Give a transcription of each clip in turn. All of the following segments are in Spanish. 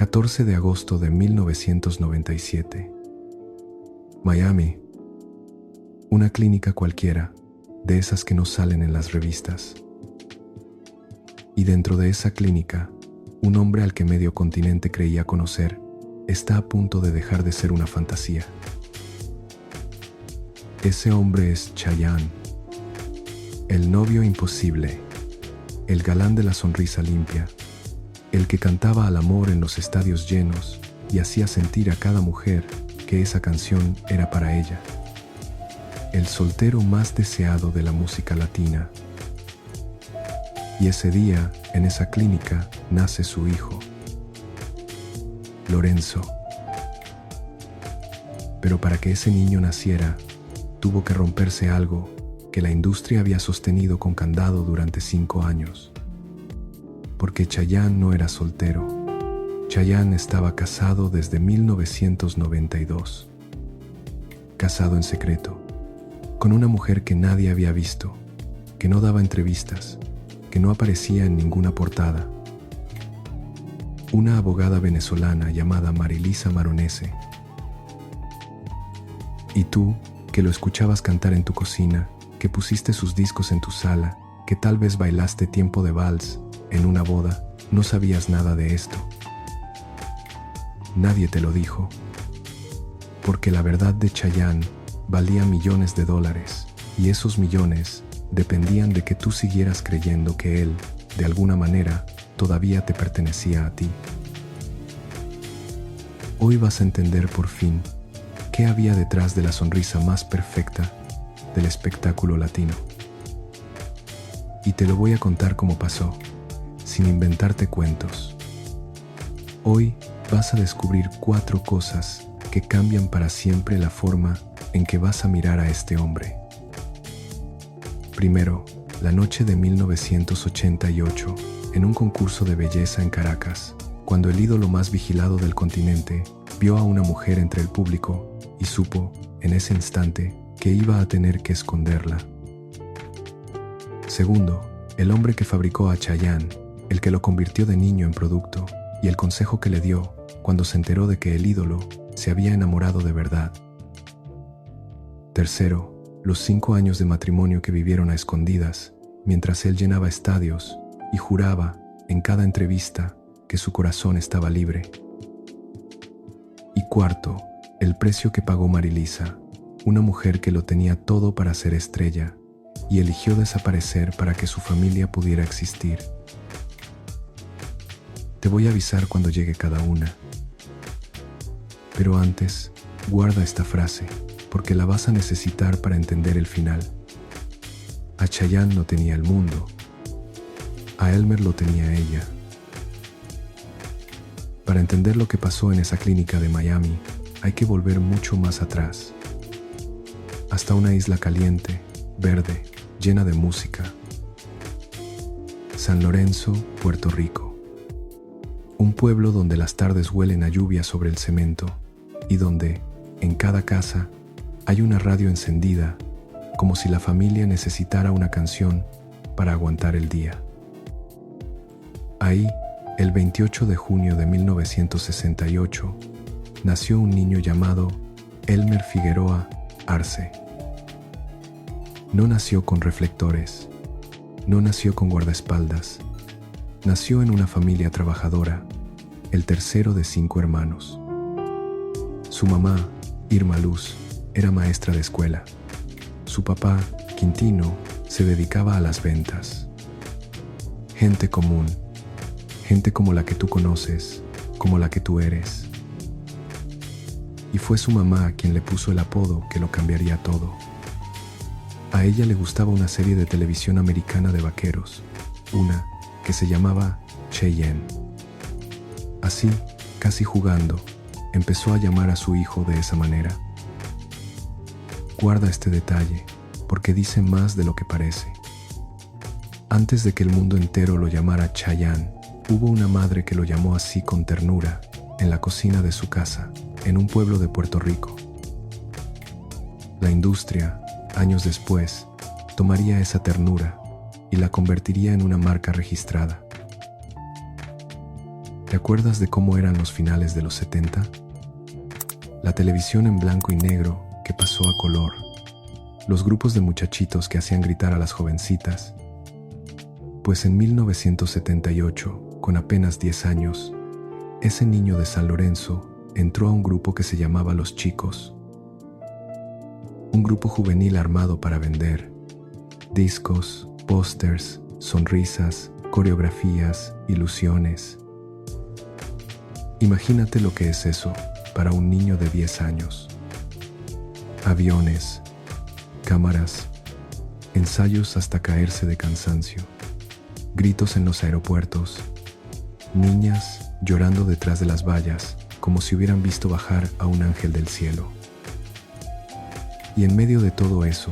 14 de agosto de 1997. Miami. Una clínica cualquiera, de esas que no salen en las revistas. Y dentro de esa clínica, un hombre al que medio continente creía conocer, está a punto de dejar de ser una fantasía. Ese hombre es Chayanne, el novio imposible, el galán de la sonrisa limpia, el que cantaba al amor en los estadios llenos y hacía sentir a cada mujer que esa canción era para ella. El soltero más deseado de la música latina. Y ese día, en esa clínica, nace su hijo, Lorenzo. Pero para que ese niño naciera, tuvo que romperse algo que la industria había sostenido con candado durante 5 años. Porque Chayanne no era soltero. Chayanne estaba casado desde 1992. Casado en secreto, con una mujer que nadie había visto, que no daba entrevistas, que no aparecía en ninguna portada. Una abogada venezolana llamada Marilisa Maronese. Y tú, que lo escuchabas cantar en tu cocina, que pusiste sus discos en tu sala, que tal vez bailaste tiempo de vals en una boda, no sabías nada de esto. Nadie te lo dijo. Porque la verdad de Chayanne valía millones de dólares, y esos millones dependían de que tú siguieras creyendo que él, de alguna manera, todavía te pertenecía a ti. Hoy vas a entender por fin qué había detrás de la sonrisa más perfecta del espectáculo latino. Y te lo voy a contar como pasó, sin inventarte cuentos. Hoy vas a descubrir 4 cosas que cambian para siempre la forma en que vas a mirar a este hombre. Primero, la noche de 1988, en un concurso de belleza en Caracas, cuando el ídolo más vigilado del continente vio a una mujer entre el público y supo, en ese instante, que iba a tener que esconderla. Segundo, el hombre que fabricó a Chayanne, el que lo convirtió de niño en producto, y el consejo que le dio cuando se enteró de que el ídolo se había enamorado de verdad. Tercero, los 5 años de matrimonio que vivieron a escondidas, mientras él llenaba estadios y juraba en cada entrevista que su corazón estaba libre. Y cuarto, el precio que pagó Marilisa, una mujer que lo tenía todo para ser estrella y eligió desaparecer para que su familia pudiera existir. Te voy a avisar cuando llegue cada una. Pero antes, guarda esta frase, porque la vas a necesitar para entender el final. A Chayanne no tenía el mundo. A Elmer lo tenía ella. Para entender lo que pasó en esa clínica de Miami, hay que volver mucho más atrás. Hasta una isla caliente, verde, llena de música. San Lorenzo, Puerto Rico. Un pueblo donde las tardes huelen a lluvia sobre el cemento y donde, en cada casa, hay una radio encendida, como si la familia necesitara una canción para aguantar el día. Ahí, el 28 de junio de 1968, nació un niño llamado Elmer Figueroa Arce. No nació con reflectores, no nació con guardaespaldas, nació en una familia trabajadora, el tercero de 5 hermanos. Su mamá, Irma Luz, era maestra de escuela. Su papá, Quintino, se dedicaba a las ventas. Gente común, gente como la que tú conoces, como la que tú eres. Y fue su mamá quien le puso el apodo que lo cambiaría todo. A ella le gustaba una serie de televisión americana de vaqueros, una que se llamaba Cheyenne. Así, casi jugando, empezó a llamar a su hijo de esa manera. Guarda este detalle, porque dice más de lo que parece. Antes de que el mundo entero lo llamara Chayanne, hubo una madre que lo llamó así con ternura, en la cocina de su casa, en un pueblo de Puerto Rico. La industria, años después, tomaría esa ternura y la convertiría en una marca registrada. ¿Te acuerdas de cómo eran los finales de los 70? La televisión en blanco y negro que pasó a color. Los grupos de muchachitos que hacían gritar a las jovencitas. Pues en 1978, con apenas 10 años, ese niño de San Lorenzo entró a un grupo que se llamaba Los Chicos. Un grupo juvenil armado para vender discos, pósters, sonrisas, coreografías, ilusiones. Imagínate lo que es eso para un niño de 10 años. Aviones, cámaras, ensayos hasta caerse de cansancio, gritos en los aeropuertos, niñas llorando detrás de las vallas como si hubieran visto bajar a un ángel del cielo. Y en medio de todo eso,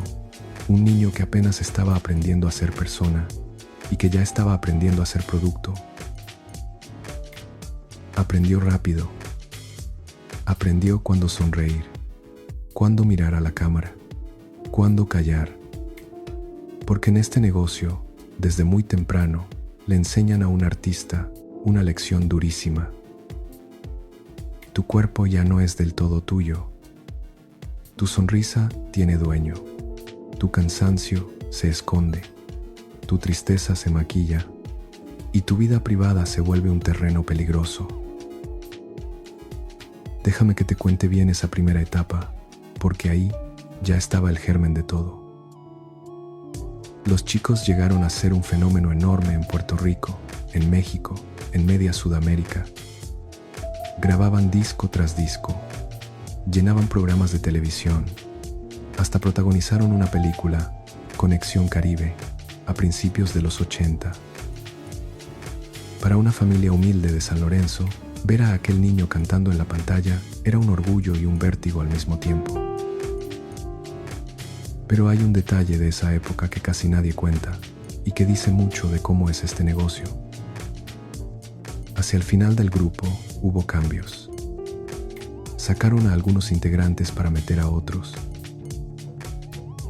un niño que apenas estaba aprendiendo a ser persona y que ya estaba aprendiendo a ser producto. Aprendió rápido. Aprendió cuándo sonreír, cuándo mirar a la cámara, cuándo callar. Porque en este negocio, desde muy temprano, le enseñan a un artista una lección durísima. Tu cuerpo ya no es del todo tuyo. Tu sonrisa tiene dueño. Tu cansancio se esconde. Tu tristeza se maquilla. Y tu vida privada se vuelve un terreno peligroso. Déjame que te cuente bien esa primera etapa, porque ahí ya estaba el germen de todo. Los Chicos llegaron a ser un fenómeno enorme en Puerto Rico, en México, en media Sudamérica. Grababan disco tras disco, llenaban programas de televisión, hasta protagonizaron una película, Conexión Caribe, a principios de los 80. Para una familia humilde de San Lorenzo, ver a aquel niño cantando en la pantalla era un orgullo y un vértigo al mismo tiempo. Pero hay un detalle de esa época que casi nadie cuenta y que dice mucho de cómo es este negocio. Hacia el final del grupo hubo cambios. Sacaron a algunos integrantes para meter a otros.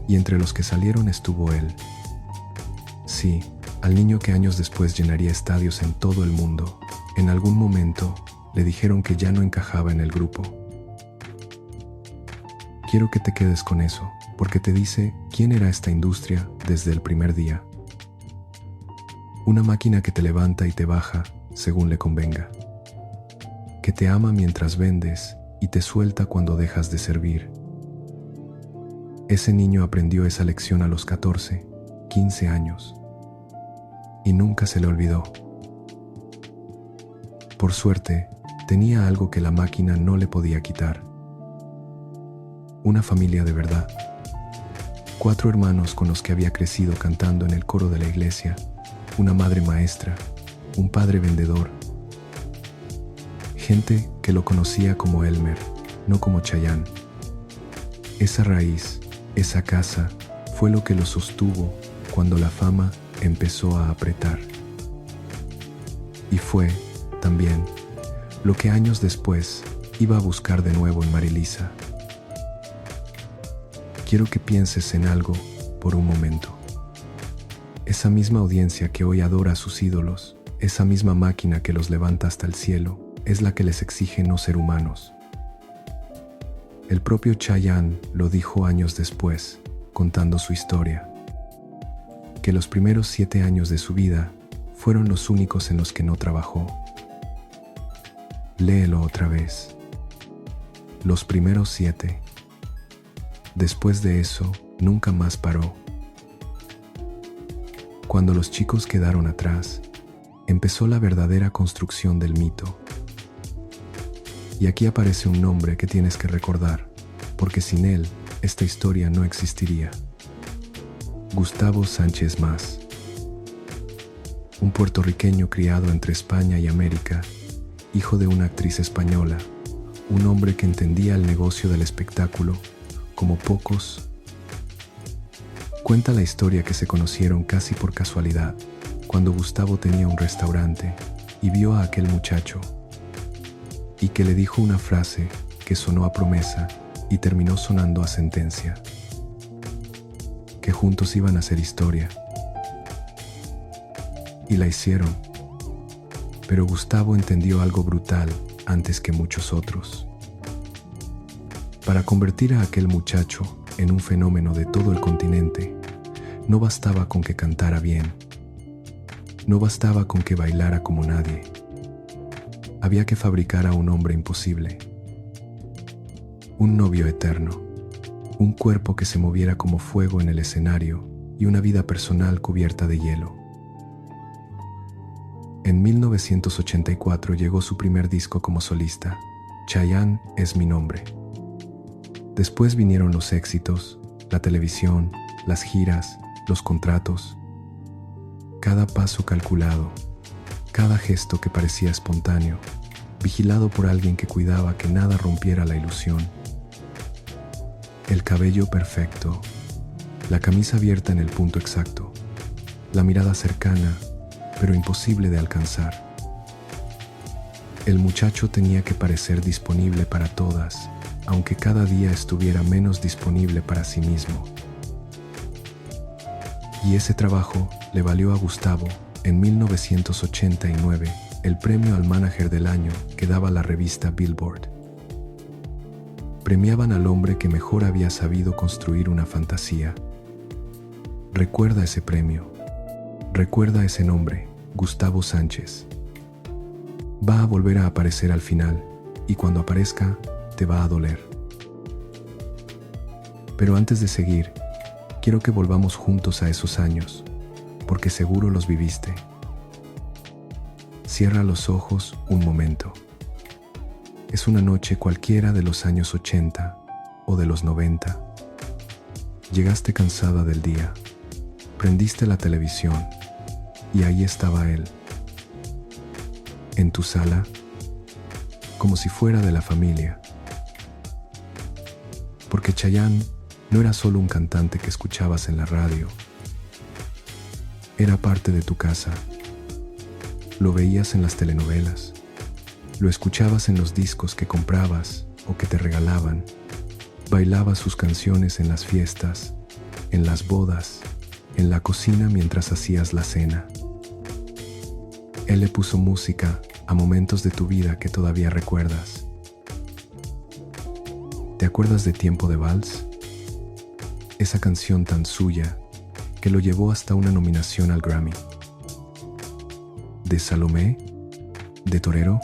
Y entre los que salieron estuvo él. Sí, al niño que años después llenaría estadios en todo el mundo. En algún momento le dijeron que ya no encajaba en el grupo. Quiero que te quedes con eso, porque te dice quién era esta industria desde el primer día. Una máquina que te levanta y te baja según le convenga. Que te ama mientras vendes y te suelta cuando dejas de servir. Ese niño aprendió esa lección a los 14, 15 años. Y nunca se le olvidó. Por suerte, tenía algo que la máquina no le podía quitar. Una familia de verdad. 4 hermanos con los que había crecido cantando en el coro de la iglesia, una madre maestra, un padre vendedor. Gente que lo conocía como Elmer, no como Chayanne. Esa raíz, esa casa, fue lo que lo sostuvo cuando la fama empezó a apretar. Y fue, también, lo que años después iba a buscar de nuevo en Marilisa. Quiero que pienses en algo por un momento. Esa misma audiencia que hoy adora a sus ídolos, esa misma máquina que los levanta hasta el cielo, es la que les exige no ser humanos. El propio Chayanne lo dijo años después, contando su historia. Que los primeros 7 años de su vida fueron los únicos en los que no trabajó. Léelo otra vez. Los primeros 7. Después de eso, nunca más paró. Cuando los Chicos quedaron atrás, empezó la verdadera construcción del mito. Y aquí aparece un nombre que tienes que recordar, porque sin él, esta historia no existiría. Gustavo Sánchez Mas. Un puertorriqueño criado entre España y América, hijo de una actriz española, un hombre que entendía el negocio del espectáculo como pocos. Cuenta la historia que se conocieron casi por casualidad, cuando Gustavo tenía un restaurante y vio a aquel muchacho, y que le dijo una frase que sonó a promesa y terminó sonando a sentencia. Que juntos iban a hacer historia. Y la hicieron. Pero Gustavo entendió algo brutal antes que muchos otros. Para convertir a aquel muchacho en un fenómeno de todo el continente, no bastaba con que cantara bien. No bastaba con que bailara como nadie. Había que fabricar a un hombre imposible. Un novio eterno. Un cuerpo que se moviera como fuego en el escenario y una vida personal cubierta de hielo. En 1984 llegó su primer disco como solista, Chayanne es mi nombre. Después vinieron los éxitos, la televisión, las giras, los contratos. Cada paso calculado, cada gesto que parecía espontáneo, vigilado por alguien que cuidaba que nada rompiera la ilusión. El cabello perfecto, la camisa abierta en el punto exacto, la mirada cercana, pero imposible de alcanzar. El muchacho tenía que parecer disponible para todas, aunque cada día estuviera menos disponible para sí mismo. Y ese trabajo le valió a Gustavo, en 1989, el premio al manager del año que daba la revista Billboard. Premiaban al hombre que mejor había sabido construir una fantasía. Recuerda ese premio. Recuerda ese nombre, Gustavo Sánchez. Va a volver a aparecer al final, y cuando aparezca, te va a doler. Pero antes de seguir, quiero que volvamos juntos a esos años, porque seguro los viviste. Cierra los ojos un momento. Es una noche cualquiera de los años 80 o de los 90. Llegaste cansada del día, prendiste la televisión y ahí estaba él. En tu sala, como si fuera de la familia. Porque Chayanne no era solo un cantante que escuchabas en la radio. Era parte de tu casa. Lo veías en las telenovelas. Lo escuchabas en los discos que comprabas o que te regalaban. Bailabas sus canciones en las fiestas, en las bodas, en la cocina mientras hacías la cena. Él le puso música a momentos de tu vida que todavía recuerdas. ¿Te acuerdas de Tiempo de Vals? Esa canción tan suya que lo llevó hasta una nominación al Grammy. ¿De Salomé? ¿De Torero?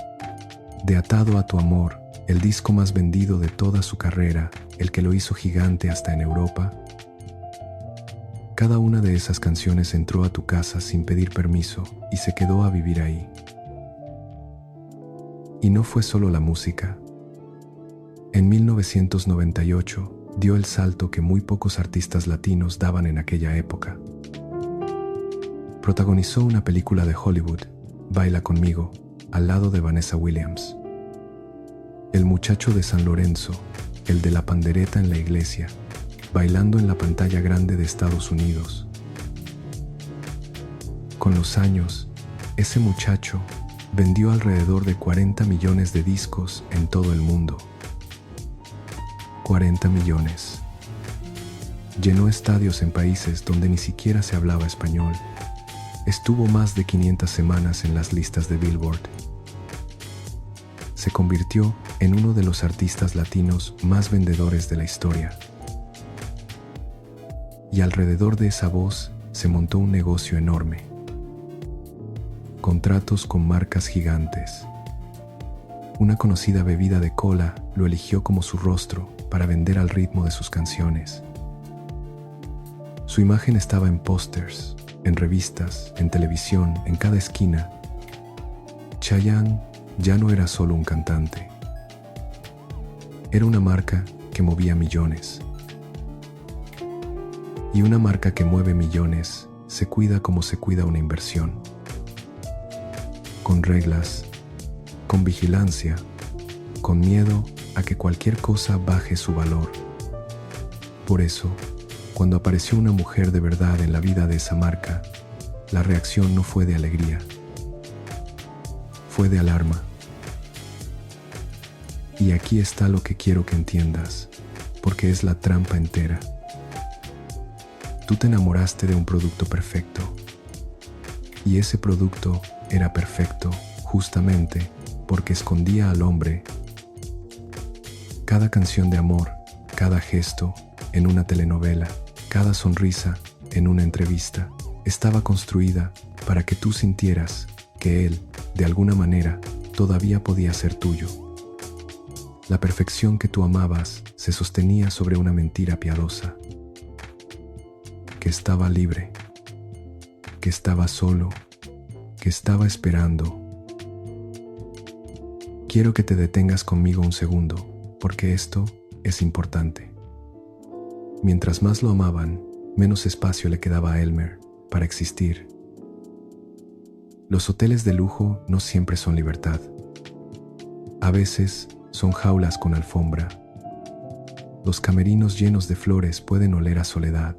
De Atado a tu amor, el disco más vendido de toda su carrera, el que lo hizo gigante hasta en Europa. Cada una de esas canciones entró a tu casa sin pedir permiso y se quedó a vivir ahí. Y no fue solo la música. En 1998 dio el salto que muy pocos artistas latinos daban en aquella época. Protagonizó una película de Hollywood, Baila conmigo, al lado de Vanessa Williams. El muchacho de San Lorenzo, el de la pandereta en la iglesia, bailando en la pantalla grande de Estados Unidos. Con los años, ese muchacho vendió alrededor de 40 millones de discos en todo el mundo. 40 millones. Llenó estadios en países donde ni siquiera se hablaba español. Estuvo más de 500 semanas en las listas de Billboard. Se convirtió en uno de los artistas latinos más vendedores de la historia. Y alrededor de esa voz se montó un negocio enorme. Contratos con marcas gigantes. Una conocida bebida de cola lo eligió como su rostro para vender al ritmo de sus canciones. Su imagen estaba en pósters, en revistas, en televisión, en cada esquina. Chayanne ya no era solo un cantante. Era una marca que movía millones. Y una marca que mueve millones se cuida como se cuida una inversión. Con reglas, con vigilancia, con miedo a que cualquier cosa baje su valor. Por eso, cuando apareció una mujer de verdad en la vida de esa marca, la reacción no fue de alegría, fue de alarma. Y aquí está lo que quiero que entiendas, porque es la trampa entera. Tú te enamoraste de un producto perfecto, y ese producto era perfecto justamente porque escondía al hombre. Cada canción de amor, cada gesto en una telenovela, cada sonrisa en una entrevista, estaba construida para que tú sintieras que él, de alguna manera, todavía podía ser tuyo. La perfección que tú amabas se sostenía sobre una mentira piadosa, que estaba libre, que estaba solo, que estaba esperando. Quiero que te detengas conmigo un segundo, porque esto es importante. Mientras más lo amaban, menos espacio le quedaba a Elmer para existir. Los hoteles de lujo no siempre son libertad. A veces son jaulas con alfombra. Los camerinos llenos de flores pueden oler a soledad.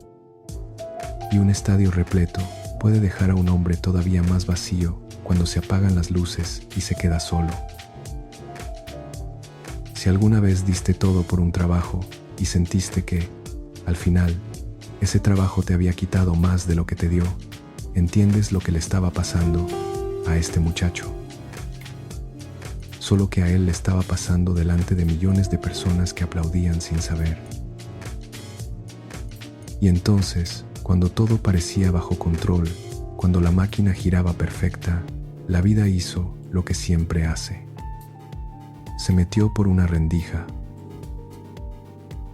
Y un estadio repleto puede dejar a un hombre todavía más vacío cuando se apagan las luces y se queda solo. Si alguna vez diste todo por un trabajo y sentiste que, al final, ese trabajo te había quitado más de lo que te dio, entiendes lo que le estaba pasando a este muchacho. Solo que a él le estaba pasando delante de millones de personas que aplaudían sin saber. Y entonces, cuando todo parecía bajo control, cuando la máquina giraba perfecta, la vida hizo lo que siempre hace. Se metió por una rendija.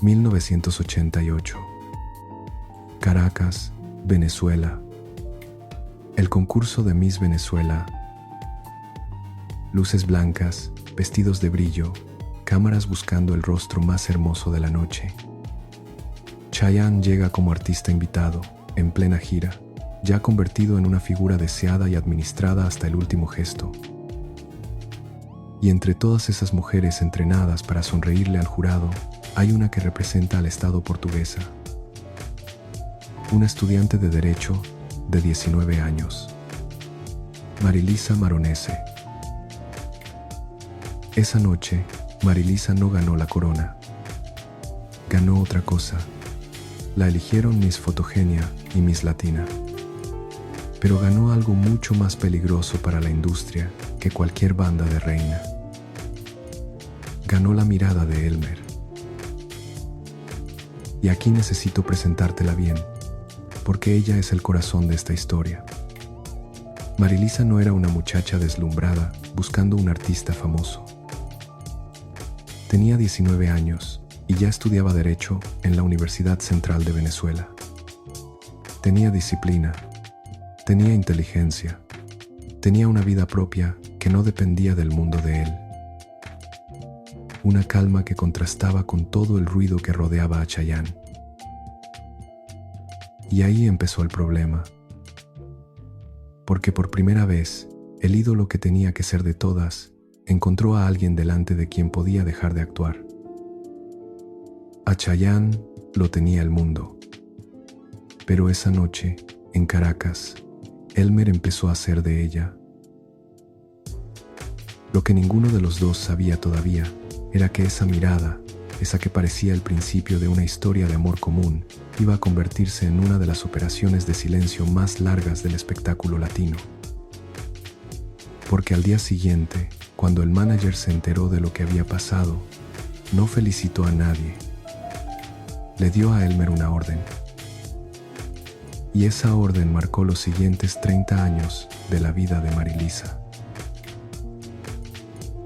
1988. Caracas, Venezuela. El concurso de Miss Venezuela. Luces blancas, vestidos de brillo, cámaras buscando el rostro más hermoso de la noche. Chayanne llega como artista invitado, en plena gira, ya convertido en una figura deseada y administrada hasta el último gesto. Y entre todas esas mujeres entrenadas para sonreírle al jurado, hay una que representa al Estado portuguesa. Una estudiante de Derecho de 19 años. Marilisa Maronese. Esa noche, Marilisa no ganó la corona. Ganó otra cosa. La eligieron Miss Fotogenia y Miss Latina. Pero ganó algo mucho más peligroso para la industria que cualquier banda de reina. Ganó la mirada de Elmer. Y aquí necesito presentártela bien, porque ella es el corazón de esta historia. Marilisa no era una muchacha deslumbrada buscando un artista famoso. Tenía 19 años y ya estudiaba Derecho en la Universidad Central de Venezuela. Tenía disciplina, tenía inteligencia, tenía una vida propia que no dependía del mundo de él. Una calma que contrastaba con todo el ruido que rodeaba a Chayanne. Y ahí empezó el problema. Porque por primera vez, el ídolo que tenía que ser de todas, encontró a alguien delante de quien podía dejar de actuar. A Chayanne lo tenía el mundo. Pero esa noche, en Caracas, Elmer empezó a hacer de ella. Lo que ninguno de los dos sabía todavía era que esa mirada, esa que parecía el principio de una historia de amor común, iba a convertirse en una de las operaciones de silencio más largas del espectáculo latino. Porque al día siguiente, cuando el manager se enteró de lo que había pasado, no felicitó a nadie. Le dio a Elmer una orden. Y esa orden marcó los siguientes 30 años de la vida de Marilisa.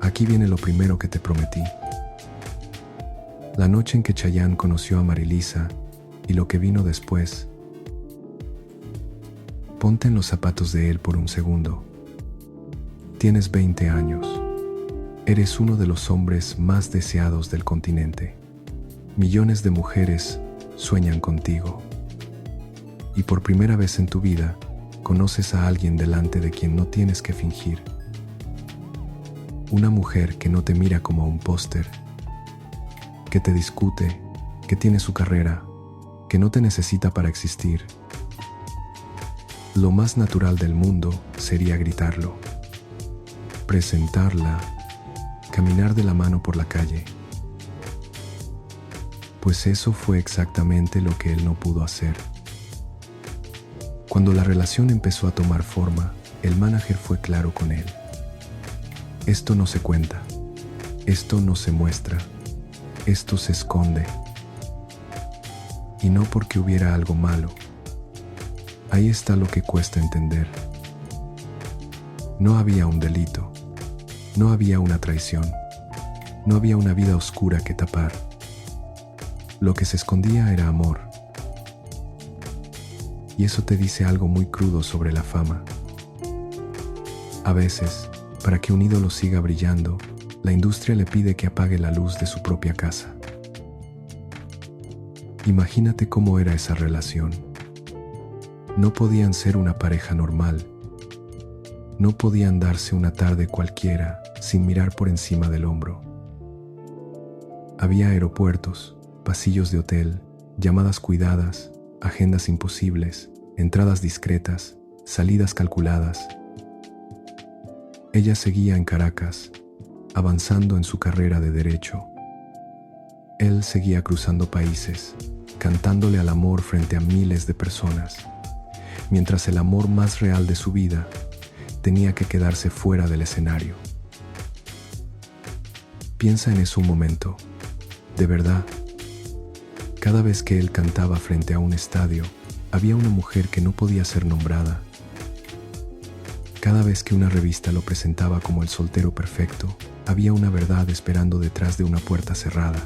Aquí viene lo primero que te prometí. La noche en que Chayanne conoció a Marilisa y lo que vino después. Ponte en los zapatos de él por un segundo. Tienes 20 años. Eres uno de los hombres más deseados del continente. Millones de mujeres sueñan contigo. Y por primera vez en tu vida, conoces a alguien delante de quien no tienes que fingir. Una mujer que no te mira como a un póster, que te discute, que tiene su carrera, que no te necesita para existir. Lo más natural del mundo sería gritarlo, presentarla, caminar de la mano por la calle. Pues eso fue exactamente lo que él no pudo hacer. Cuando la relación empezó a tomar forma, el manager fue claro con él. Esto no se cuenta, esto no se muestra, esto se esconde. Y no porque hubiera algo malo. Ahí está lo que cuesta entender. No había un delito, no había una traición, no había una vida oscura que tapar. Lo que se escondía era amor. Y eso te dice algo muy crudo sobre la fama. A veces, para que un ídolo siga brillando, la industria le pide que apague la luz de su propia casa. Imagínate cómo era esa relación. No podían ser una pareja normal. No podían darse una tarde cualquiera sin mirar por encima del hombro. Había aeropuertos, pasillos de hotel, llamadas cuidadas, agendas imposibles, entradas discretas, salidas calculadas. Ella seguía en Caracas, avanzando en su carrera de derecho. Él seguía cruzando países, cantándole al amor frente a miles de personas, mientras el amor más real de su vida tenía que quedarse fuera del escenario. Piensa en eso un momento. De verdad, cada vez que él cantaba frente a un estadio, había una mujer que no podía ser nombrada. Cada vez que una revista lo presentaba como el soltero perfecto, había una verdad esperando detrás de una puerta cerrada.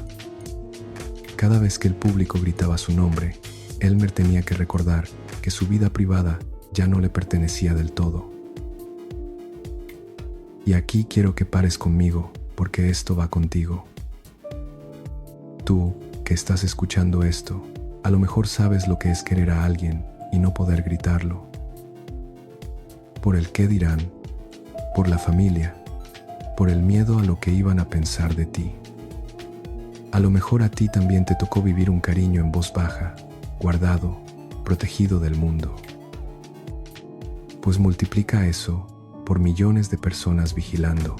Cada vez que el público gritaba su nombre, Elmer tenía que recordar que su vida privada ya no le pertenecía del todo. Y aquí quiero que pares conmigo, porque esto va contigo. Tú, que estás escuchando esto, a lo mejor sabes lo que es querer a alguien y no poder gritarlo. Por el qué dirán, por la familia, por el miedo a lo que iban a pensar de ti. A lo mejor a ti también te tocó vivir un cariño en voz baja, guardado, protegido del mundo. Pues multiplica eso por millones de personas vigilando.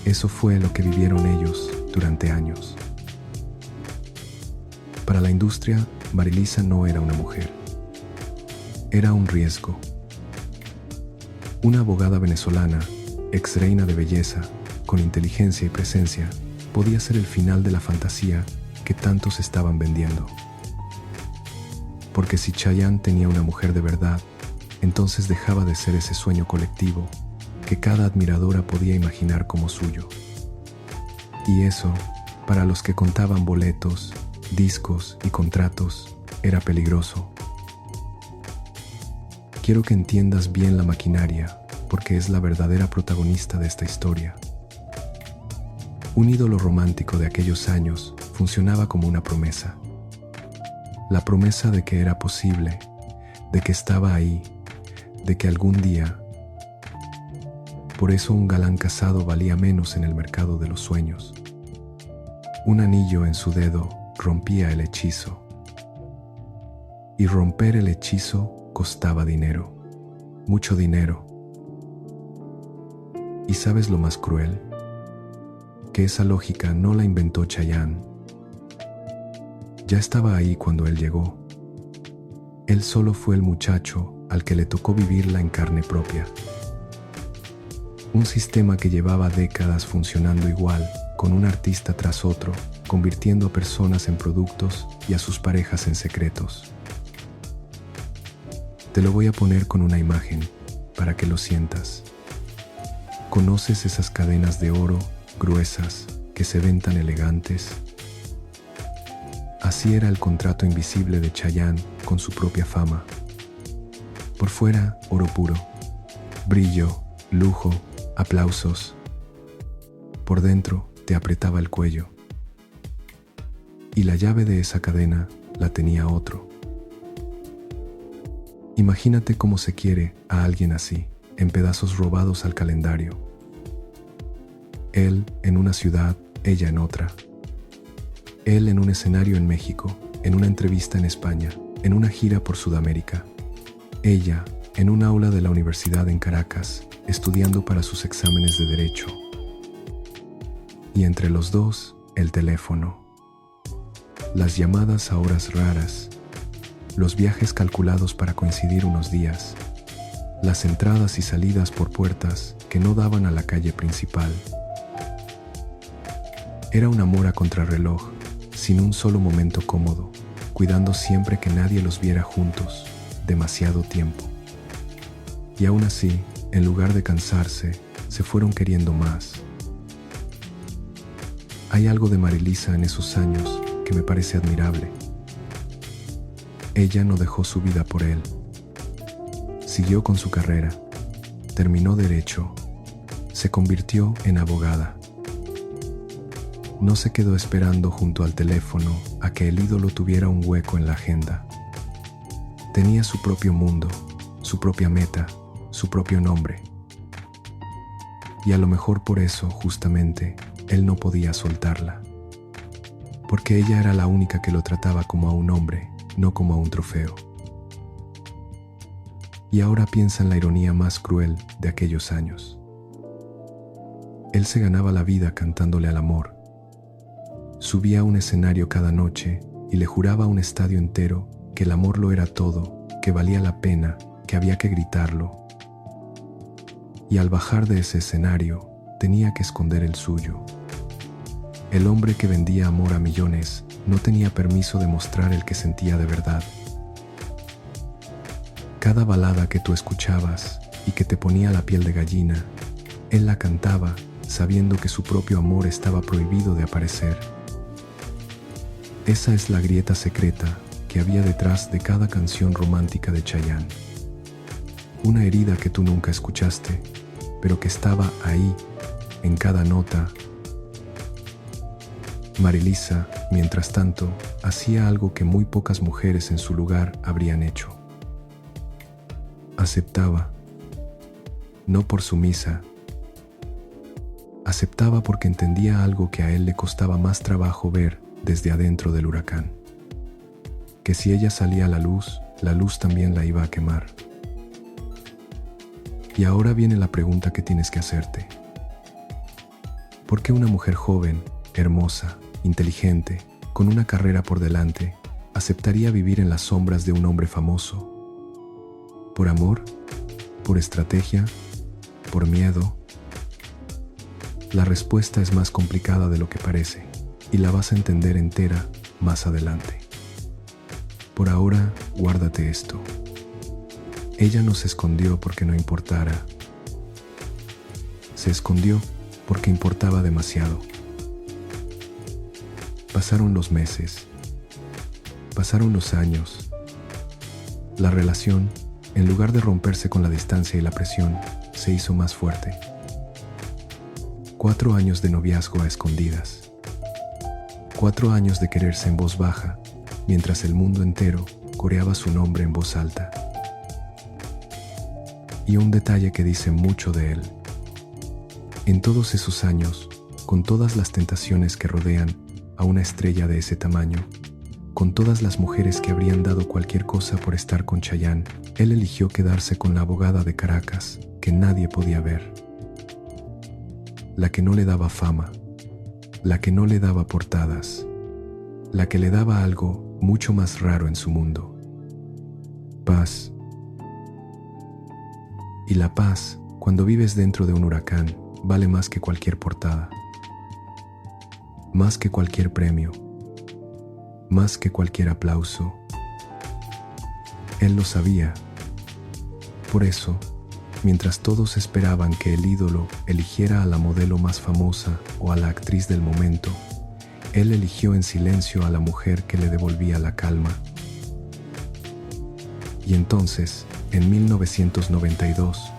Eso fue lo que vivieron ellos durante años. Para la industria, Marilisa no era una mujer. Era un riesgo. Una abogada venezolana, ex reina de belleza, con inteligencia y presencia, podía ser el final de la fantasía que tantos estaban vendiendo. Porque si Chayanne tenía una mujer de verdad, entonces dejaba de ser ese sueño colectivo que cada admiradora podía imaginar como suyo. Y eso, para los que contaban boletos, discos y contratos, era peligroso. Quiero que entiendas bien la maquinaria, porque es la verdadera protagonista de esta historia. Un ídolo romántico de aquellos años funcionaba como una promesa. La promesa de que era posible, de que estaba ahí, de que algún día. Por eso un galán casado valía menos en el mercado de los sueños. Un anillo en su dedo rompía el hechizo. Y romper el hechizo costaba dinero, mucho dinero. ¿Y sabes lo más cruel? Que esa lógica no la inventó Chayanne. Ya estaba ahí cuando él llegó. Él solo fue el muchacho al que le tocó vivirla en carne propia. Un sistema que llevaba décadas funcionando igual, con un artista tras otro, convirtiendo a personas en productos y a sus parejas en secretos. Te lo voy a poner con una imagen, para que lo sientas. ¿Conoces esas cadenas de oro, gruesas, que se ven tan elegantes? Así era el contrato invisible de Chayanne con su propia fama. Por fuera, oro puro, brillo, lujo, aplausos. Por dentro, te apretaba el cuello. Y la llave de esa cadena la tenía otro. Imagínate cómo se quiere a alguien así, en pedazos robados al calendario. Él en una ciudad, ella en otra. Él en un escenario en México, en una entrevista en España, en una gira por Sudamérica. Ella en un aula de la universidad en Caracas, estudiando para sus exámenes de derecho. Y entre los dos, el teléfono. Las llamadas a horas raras. Los viajes calculados para coincidir unos días. Las entradas y salidas por puertas que no daban a la calle principal. Era un amor a contrarreloj, sin un solo momento cómodo, cuidando siempre que nadie los viera juntos, demasiado tiempo. Y aún así, en lugar de cansarse, se fueron queriendo más. Hay algo de Marilisa en esos años que me parece admirable. Ella no dejó su vida por él. Siguió con su carrera, terminó derecho, se convirtió en abogada. No se quedó esperando junto al teléfono a que el ídolo tuviera un hueco en la agenda. Tenía su propio mundo, su propia meta, su propio nombre. Y a lo mejor por eso, justamente, él no podía soltarla. Porque ella era la única que lo trataba como a un hombre, no como a un trofeo. Y ahora piensa en la ironía más cruel de aquellos años. Él se ganaba la vida cantándole al amor. Subía a un escenario cada noche y le juraba a un estadio entero que el amor lo era todo, que valía la pena, que había que gritarlo. Y al bajar de ese escenario, tenía que esconder el suyo. El hombre que vendía amor a millones no tenía permiso de mostrar el que sentía de verdad. Cada balada que tú escuchabas y que te ponía la piel de gallina, él la cantaba sabiendo que su propio amor estaba prohibido de aparecer. Esa es la grieta secreta que había detrás de cada canción romántica de Chayanne. Una herida que tú nunca escuchaste, pero que estaba ahí, en cada nota. Marilisa, mientras tanto, hacía algo que muy pocas mujeres en su lugar habrían hecho. Aceptaba, no por sumisa. Aceptaba porque entendía algo que a él le costaba más trabajo ver desde adentro del huracán. Que si ella salía a la luz también la iba a quemar. Y ahora viene la pregunta que tienes que hacerte. ¿Por qué una mujer joven, hermosa, inteligente, con una carrera por delante, aceptaría vivir en las sombras de un hombre famoso? ¿Por amor? ¿Por estrategia? ¿Por miedo? La respuesta es más complicada de lo que parece, y la vas a entender entera más adelante. Por ahora, guárdate esto. Ella no se escondió porque no importara. Se escondió porque importaba demasiado. Pasaron los meses. Pasaron los años. La relación, en lugar de romperse con la distancia y la presión, se hizo más fuerte. 4 años de noviazgo a escondidas. 4 años de quererse en voz baja, mientras el mundo entero coreaba su nombre en voz alta. Y un detalle que dice mucho de él. En todos esos años, con todas las tentaciones que rodean a una estrella de ese tamaño, con todas las mujeres que habrían dado cualquier cosa por estar con Chayanne, él eligió quedarse con la abogada de Caracas, que nadie podía ver. La que no le daba fama, la que no le daba portadas, la que le daba algo mucho más raro en su mundo: paz. Y la paz, cuando vives dentro de un huracán, vale más que cualquier portada, más que cualquier premio, más que cualquier aplauso. Él lo sabía. Por eso, mientras todos esperaban que el ídolo eligiera a la modelo más famosa o a la actriz del momento, él eligió en silencio a la mujer que le devolvía la calma. Y entonces, en 1992,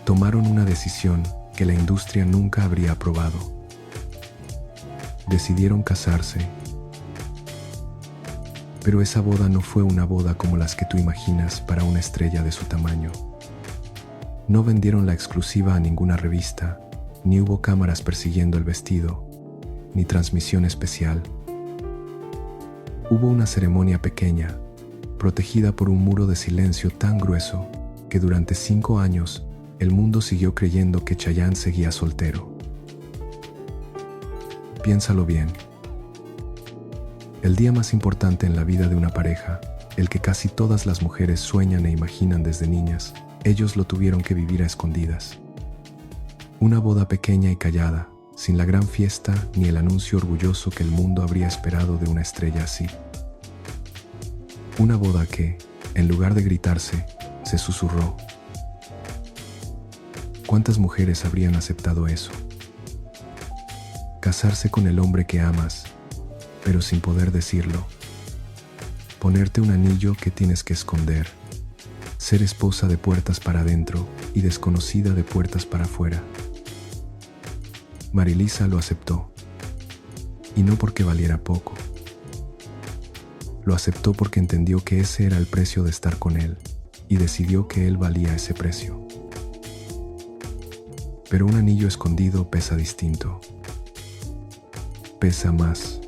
tomaron una decisión que la industria nunca habría aprobado. Decidieron casarse. Pero esa boda no fue una boda como las que tú imaginas para una estrella de su tamaño. No vendieron la exclusiva a ninguna revista, ni hubo cámaras persiguiendo el vestido, ni transmisión especial. Hubo una ceremonia pequeña, protegida por un muro de silencio tan grueso que durante 5 años el mundo siguió creyendo que Chayanne seguía soltero. Piénsalo bien. El día más importante en la vida de una pareja, el que casi todas las mujeres sueñan e imaginan desde niñas, ellos lo tuvieron que vivir a escondidas. Una boda pequeña y callada, sin la gran fiesta ni el anuncio orgulloso que el mundo habría esperado de una estrella así. Una boda que, en lugar de gritarse, se susurró. ¿Cuántas mujeres habrían aceptado eso? Casarse con el hombre que amas, pero sin poder decirlo. Ponerte un anillo que tienes que esconder. Ser esposa de puertas para adentro y desconocida de puertas para afuera. Marilisa lo aceptó. Y no porque valiera poco. Lo aceptó porque entendió que ese era el precio de estar con él y decidió que él valía ese precio. Pero un anillo escondido pesa distinto. Pesa más.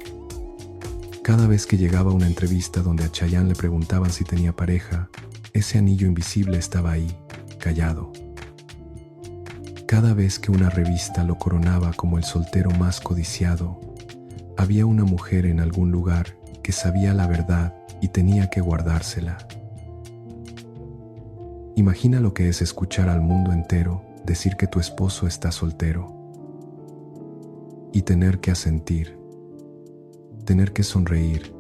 Cada vez que llegaba a una entrevista donde a Chayanne le preguntaban si tenía pareja, ese anillo invisible estaba ahí, callado. Cada vez que una revista lo coronaba como el soltero más codiciado, había una mujer en algún lugar que sabía la verdad y tenía que guardársela. Imagina lo que es escuchar al mundo entero decir que tu esposo está soltero y tener que asentir, tener que sonreír,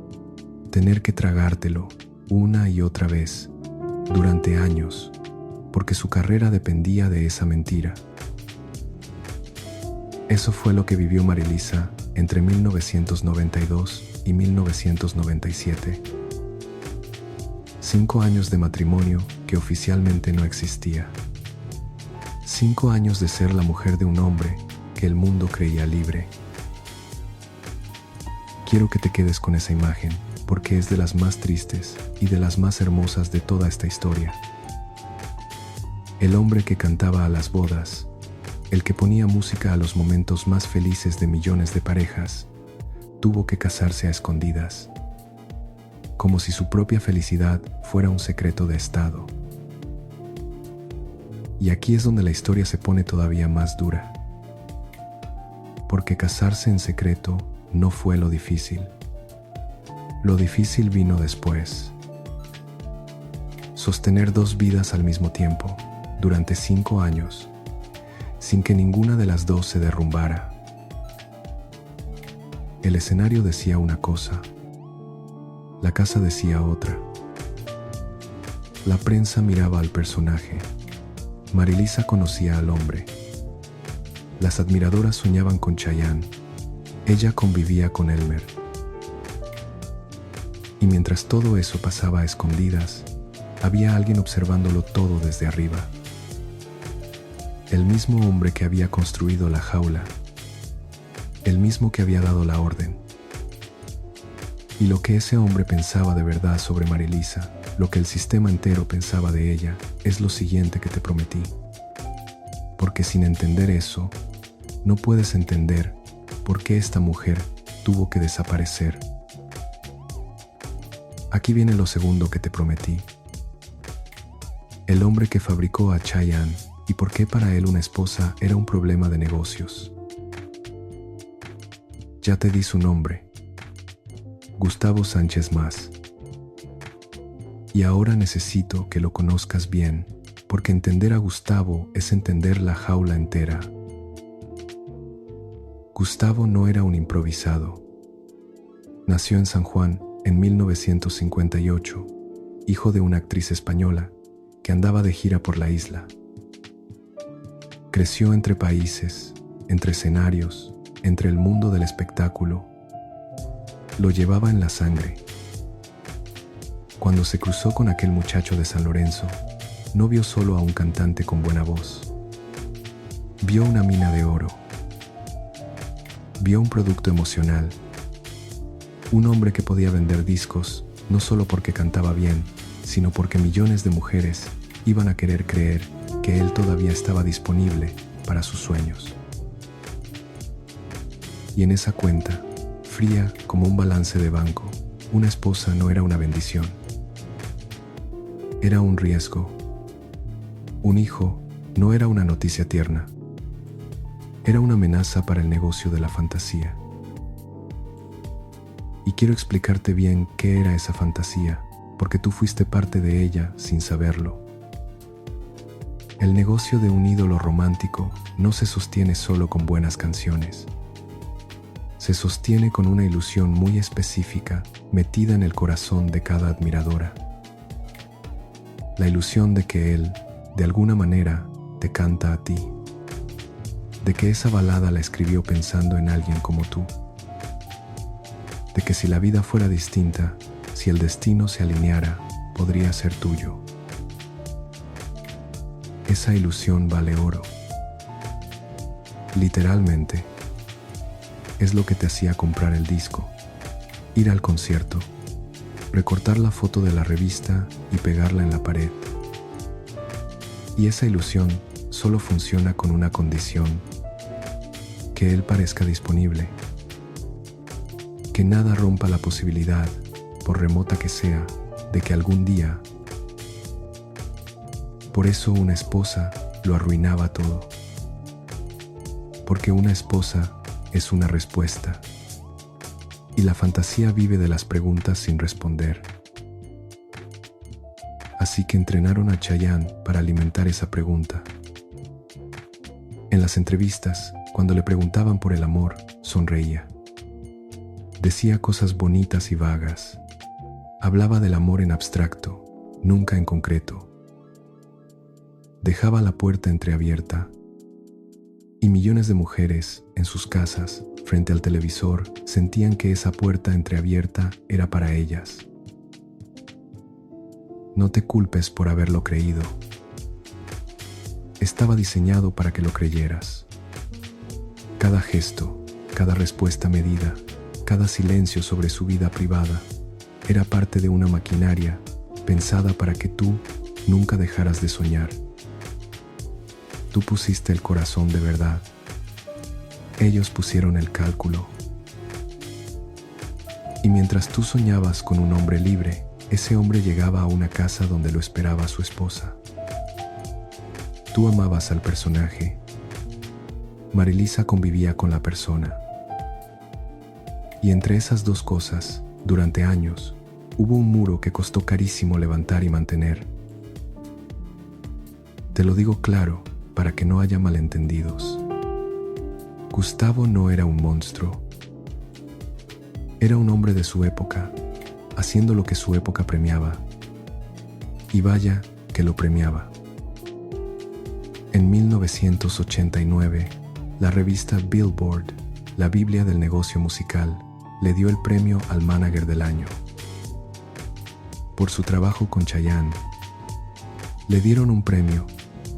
tener que tragártelo una y otra vez durante años, porque su carrera dependía de esa mentira. Eso fue lo que vivió Marilisa entre 1992 y 1997. 5 años de matrimonio que oficialmente no existía. 5 años de ser la mujer de un hombre que el mundo creía libre. Quiero que te quedes con esa imagen, porque es de las más tristes y de las más hermosas de toda esta historia. El hombre que cantaba a las bodas, el que ponía música a los momentos más felices de millones de parejas, tuvo que casarse a escondidas, como si su propia felicidad fuera un secreto de Estado. Y aquí es donde la historia se pone todavía más dura, porque casarse en secreto no fue lo difícil. Lo difícil vino después. Sostener 2 vidas al mismo tiempo, durante 5 años, sin que ninguna de las dos se derrumbara. El escenario decía una cosa, la casa decía otra. La prensa miraba al personaje, Marilisa conocía al hombre. Las admiradoras soñaban con Chayanne, ella convivía con Elmer. Y mientras todo eso pasaba a escondidas, había alguien observándolo todo desde arriba. El mismo hombre que había construido la jaula, el mismo que había dado la orden. Y lo que ese hombre pensaba de verdad sobre Marilisa, lo que el sistema entero pensaba de ella, es lo siguiente que te prometí. Porque sin entender eso, no puedes entender por qué esta mujer tuvo que desaparecer. Aquí viene lo segundo que te prometí. El hombre que fabricó a Chayanne y por qué para él una esposa era un problema de negocios. Ya te di su nombre. Gustavo Sánchez Mas. Y ahora necesito que lo conozcas bien, porque entender a Gustavo es entender la jaula entera. Gustavo no era un improvisado. Nació en San Juan en 1958, hijo de una actriz española que andaba de gira por la isla. Creció entre países, entre escenarios, entre el mundo del espectáculo. Lo llevaba en la sangre. Cuando se cruzó con aquel muchacho de San Lorenzo, no vio solo a un cantante con buena voz. Vio una mina de oro. Vio un producto emocional. Un hombre que podía vender discos, no solo porque cantaba bien, sino porque millones de mujeres iban a querer creer que él todavía estaba disponible para sus sueños. Y en esa cuenta, fría como un balance de banco, una esposa no era una bendición. Era un riesgo. Un hijo no era una noticia tierna. Era una amenaza para el negocio de la fantasía. Y quiero explicarte bien qué era esa fantasía, porque tú fuiste parte de ella sin saberlo. El negocio de un ídolo romántico no se sostiene solo con buenas canciones. Se sostiene con una ilusión muy específica metida en el corazón de cada admiradora. La ilusión de que él, de alguna manera, te canta a ti. De que esa balada la escribió pensando en alguien como tú. De que si la vida fuera distinta, si el destino se alineara, podría ser tuyo. Esa ilusión vale oro. Literalmente, es lo que te hacía comprar el disco, ir al concierto, recortar la foto de la revista y pegarla en la pared. Y esa ilusión solo funciona con una condición: que él parezca disponible. Que nada rompa la posibilidad, por remota que sea, de que algún día. Por eso una esposa lo arruinaba todo. Porque una esposa es una respuesta. Y la fantasía vive de las preguntas sin responder. Así que entrenaron a Chayanne para alimentar esa pregunta. En las entrevistas, cuando le preguntaban por el amor, sonreía. Decía cosas bonitas y vagas. Hablaba del amor en abstracto, nunca en concreto. Dejaba la puerta entreabierta. Y millones de mujeres, en sus casas, frente al televisor, sentían que esa puerta entreabierta era para ellas. No te culpes por haberlo creído. Estaba diseñado para que lo creyeras. Cada gesto, cada respuesta medida, cada silencio sobre su vida privada, era parte de una maquinaria pensada para que tú nunca dejaras de soñar. Tú pusiste el corazón de verdad. Ellos pusieron el cálculo. Y mientras tú soñabas con un hombre libre, ese hombre llegaba a una casa donde lo esperaba su esposa. Tú amabas al personaje. Marilisa convivía con la persona. Y entre esas dos cosas, durante años, hubo un muro que costó carísimo levantar y mantener. Te lo digo claro, para que no haya malentendidos. Gustavo no era un monstruo. Era un hombre de su época, haciendo lo que su época premiaba. Y vaya que lo premiaba. En 1989, la revista Billboard, la Biblia del negocio musical, le dio el premio al Manager del Año. Por su trabajo con Chayanne, le dieron un premio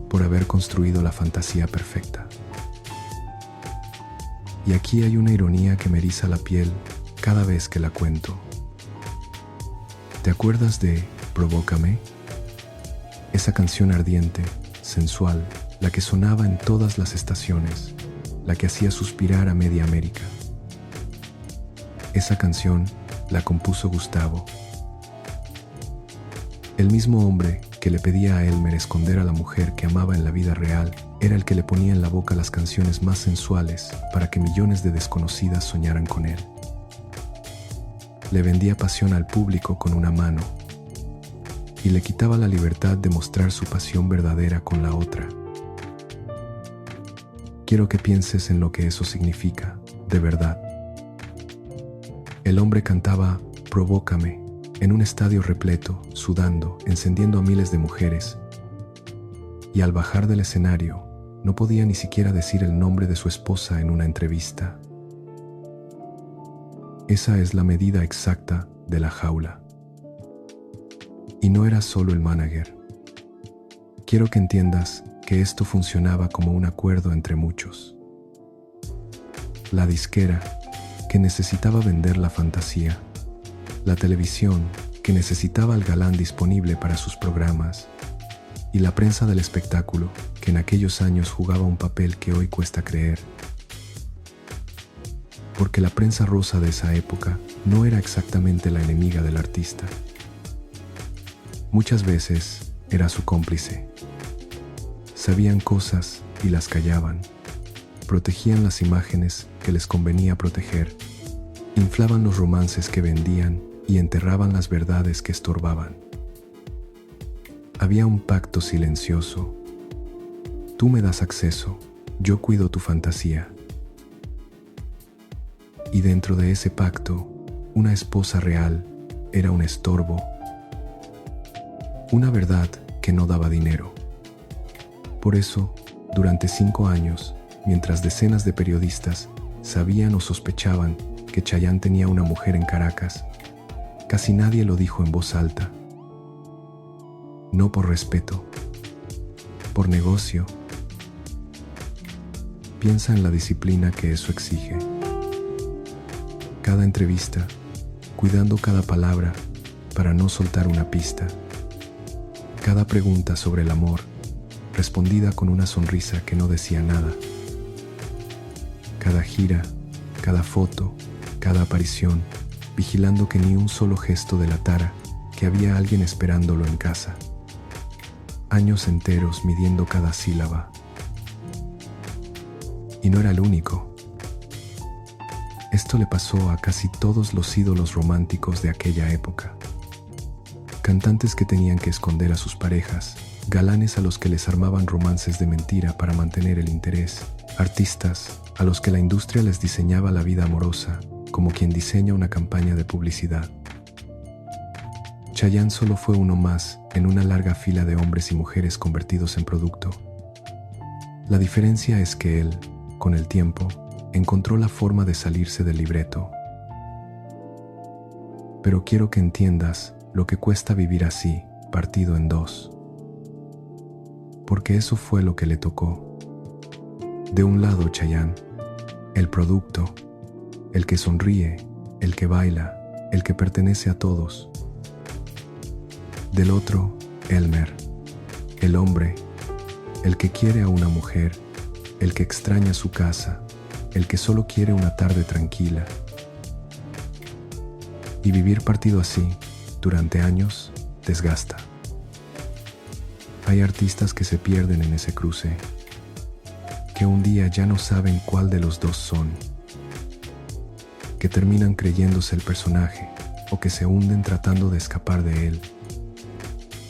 por haber construido la fantasía perfecta. Y aquí hay una ironía que me eriza la piel cada vez que la cuento. ¿Te acuerdas de Provócame? Esa canción ardiente, sensual, la que sonaba en todas las estaciones, la que hacía suspirar a media América. Esa canción la compuso Gustavo. El mismo hombre que le pedía a Elmer esconder a la mujer que amaba en la vida real era el que le ponía en la boca las canciones más sensuales para que millones de desconocidas soñaran con él. Le vendía pasión al público con una mano y le quitaba la libertad de mostrar su pasión verdadera con la otra. Quiero que pienses en lo que eso significa, de verdad. El hombre cantaba Provócame en un estadio repleto, sudando, encendiendo a miles de mujeres, y al bajar del escenario, no podía ni siquiera decir el nombre de su esposa en una entrevista. Esa es la medida exacta de la jaula. Y no era solo el manager. Quiero que entiendas que esto funcionaba como un acuerdo entre muchos. La disquera, que necesitaba vender la fantasía. La televisión, que necesitaba al galán disponible para sus programas. Y la prensa del espectáculo, que en aquellos años jugaba un papel que hoy cuesta creer. Porque la prensa rosa de esa época no era exactamente la enemiga del artista. Muchas veces era su cómplice. Sabían cosas y las callaban. Protegían las imágenes que les convenía proteger. Inflaban los romances que vendían y enterraban las verdades que estorbaban. Había un pacto silencioso, Tú me das acceso, yo cuido tu fantasía. Y dentro de ese pacto, una esposa real era un estorbo, una verdad que no daba dinero. Por eso, durante 5 años, mientras decenas de periodistas sabían o sospechaban que Chayanne tenía una mujer en Caracas, casi nadie lo dijo en voz alta. No por respeto, por negocio. Piensa en la disciplina que eso exige. Cada entrevista, cuidando cada palabra para no soltar una pista. Cada pregunta sobre el amor, respondida con una sonrisa que no decía nada. Cada gira, cada foto, cada aparición, vigilando que ni un solo gesto delatara que había alguien esperándolo en casa. Años enteros midiendo cada sílaba. Y no era el único. Esto le pasó a casi todos los ídolos románticos de aquella época. Cantantes que tenían que esconder a sus parejas, galanes a los que les armaban romances de mentira para mantener el interés, artistas a los que la industria les diseñaba la vida amorosa, como quien diseña una campaña de publicidad. Chayanne solo fue uno más en una larga fila de hombres y mujeres convertidos en producto. La diferencia es que él, con el tiempo, encontró la forma de salirse del libreto. Pero quiero que entiendas lo que cuesta vivir así, partido en dos. Porque eso fue lo que le tocó. De un lado, Chayanne, el producto, el que sonríe, el que baila, el que pertenece a todos. Del otro, Elmer, el hombre, el que quiere a una mujer, el que extraña su casa, el que solo quiere una tarde tranquila. Y vivir partido así, durante años, desgasta. Hay artistas que se pierden en ese cruce, que un día ya no saben cuál de los dos son, que terminan creyéndose el personaje o que se hunden tratando de escapar de él.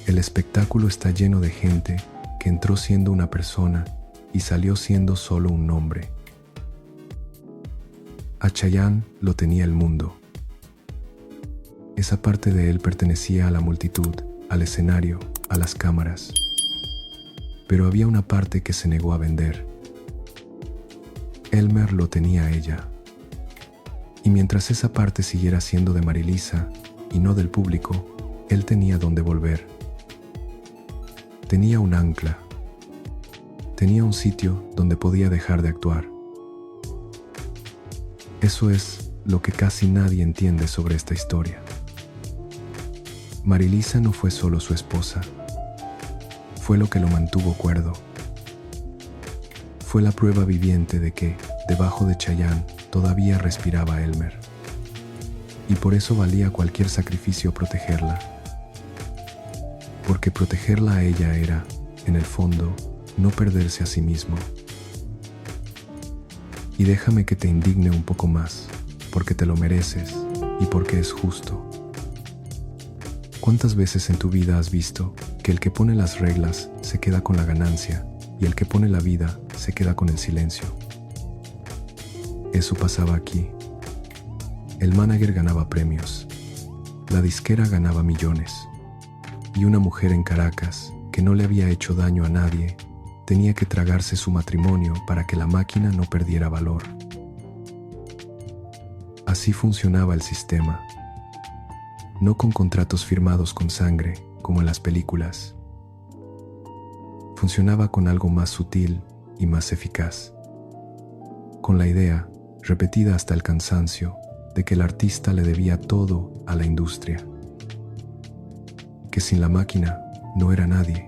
El espectáculo está lleno de gente que entró siendo una persona y salió siendo solo un nombre. A Chayanne lo tenía el mundo. Esa parte de él pertenecía a la multitud, al escenario, a las cámaras. Pero había una parte que se negó a vender. Elmer lo tenía a ella. Y mientras esa parte siguiera siendo de Marilisa y no del público, él tenía donde volver. Tenía un ancla. Tenía un sitio donde podía dejar de actuar. Eso es lo que casi nadie entiende sobre esta historia. Marilisa no fue solo su esposa. Fue lo que lo mantuvo cuerdo. Fue la prueba viviente de que, debajo de Chayanne, todavía respiraba Elmer. Y por eso valía cualquier sacrificio protegerla. Porque protegerla a ella era, en el fondo, no perderse a sí mismo. Y déjame que te indigne un poco más, porque te lo mereces y porque es justo. ¿Cuántas veces en tu vida has visto que el que pone las reglas se queda con la ganancia y el que pone la vida se queda con el silencio? Eso pasaba aquí. El manager ganaba premios, la disquera ganaba millones, y una mujer en Caracas, que no le había hecho daño a nadie, tenía que tragarse su matrimonio para que la máquina no perdiera valor. Así funcionaba el sistema. No con contratos firmados con sangre, como en las películas. Funcionaba con algo más sutil y más eficaz. Con la idea, repetida hasta el cansancio, de que el artista le debía todo a la industria. Que sin la máquina no era nadie.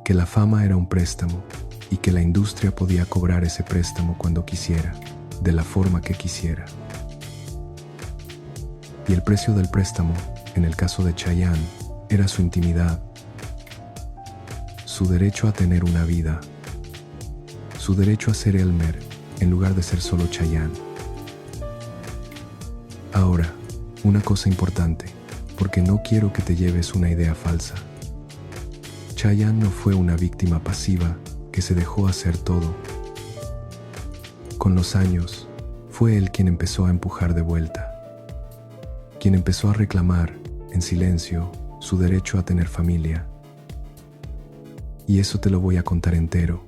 Que la fama era un préstamo y que la industria podía cobrar ese préstamo cuando quisiera, de la forma que quisiera. Y el precio del préstamo, en el caso de Chayanne, era su intimidad, su derecho a tener una vida, su derecho a ser Elmer en lugar de ser solo Chayanne. Ahora, una cosa importante, porque no quiero que te lleves una idea falsa. Chayanne no fue una víctima pasiva que se dejó hacer todo. Con los años, fue él quien empezó a empujar de vuelta, quien empezó a reclamar, en silencio, su derecho a tener familia. Y eso te lo voy a contar entero,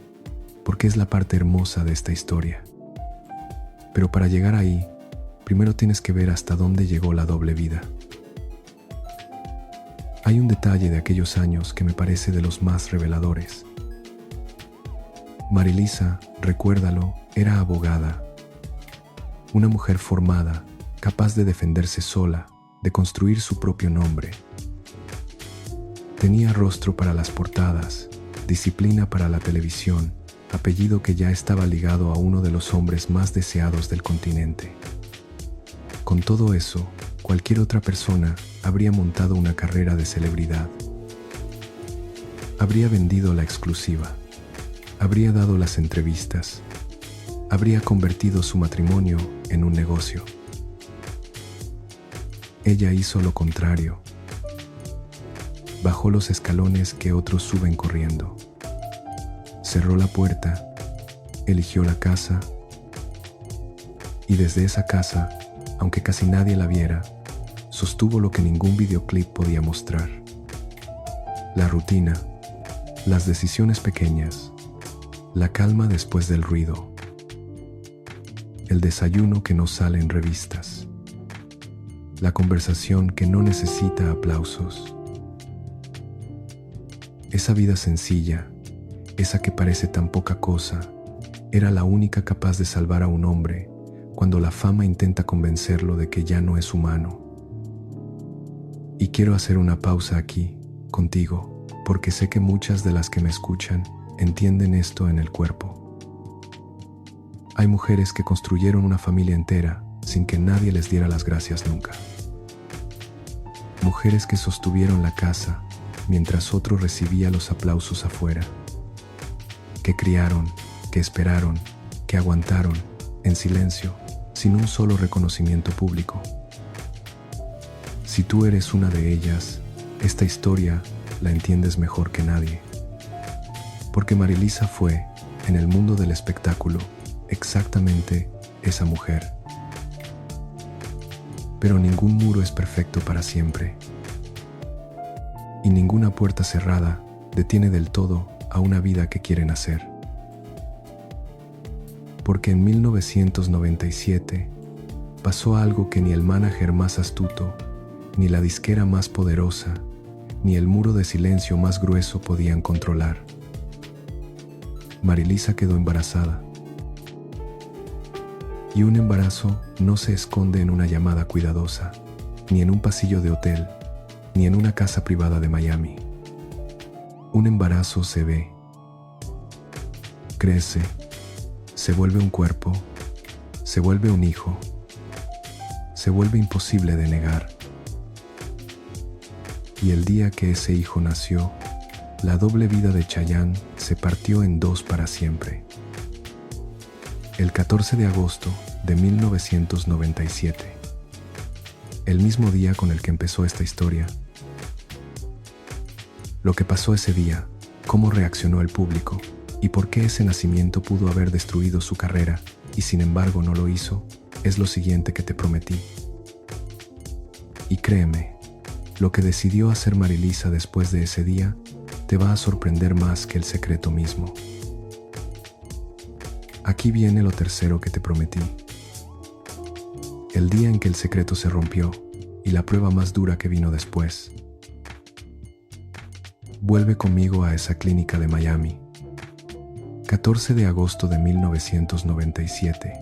porque es la parte hermosa de esta historia. Pero para llegar ahí, primero tienes que ver hasta dónde llegó la doble vida. Hay un detalle de aquellos años que me parece de los más reveladores. Marilisa, recuérdalo, era abogada. Una mujer formada, capaz de defenderse sola, de construir su propio nombre. Tenía rostro para las portadas, disciplina para la televisión, apellido que ya estaba ligado a uno de los hombres más deseados del continente. Con todo eso, cualquier otra persona habría montado una carrera de celebridad. Habría vendido la exclusiva, habría dado las entrevistas, habría convertido su matrimonio en un negocio. Ella hizo lo contrario. Bajó los escalones que otros suben corriendo. Cerró la puerta, eligió la casa, y desde esa casa, aunque casi nadie la viera, sostuvo lo que ningún videoclip podía mostrar. La rutina, las decisiones pequeñas, la calma después del ruido, el desayuno que no sale en revistas, la conversación que no necesita aplausos. Esa vida sencilla, esa que parece tan poca cosa, era la única capaz de salvar a un hombre cuando la fama intenta convencerlo de que ya no es humano. Y quiero hacer una pausa aquí, contigo, porque sé que muchas de las que me escuchan entienden esto en el cuerpo. Hay mujeres que construyeron una familia entera sin que nadie les diera las gracias nunca. Mujeres que sostuvieron la casa mientras otro recibía los aplausos afuera. Que criaron, que esperaron, que aguantaron, en silencio, sin un solo reconocimiento público. Si tú eres una de ellas, esta historia la entiendes mejor que nadie. Porque Marilisa fue, en el mundo del espectáculo, exactamente esa mujer. Pero ningún muro es perfecto para siempre. Y ninguna puerta cerrada detiene del todo a una vida que quiere nacer. Porque en 1997 pasó algo que ni el manager más astuto, ni la disquera más poderosa, ni el muro de silencio más grueso podían controlar. Marilisa quedó embarazada. Y un embarazo no se esconde en una llamada cuidadosa, ni en un pasillo de hotel, ni en una casa privada de Miami. Un embarazo se ve, crece, se vuelve un cuerpo, se vuelve un hijo, se vuelve imposible de negar. Y el día que ese hijo nació, la doble vida de Chayanne se partió en dos para siempre. El 14 de agosto de 1997, el mismo día con el que empezó esta historia. Lo que pasó ese día, cómo reaccionó el público y por qué ese nacimiento pudo haber destruido su carrera y sin embargo no lo hizo, es lo siguiente que te prometí. Y créeme, lo que decidió hacer Marilisa después de ese día te va a sorprender más que el secreto mismo. Aquí viene lo tercero que te prometí. El día en que el secreto se rompió y la prueba más dura que vino después. Vuelve conmigo a esa clínica de Miami. 14 de agosto de 1997.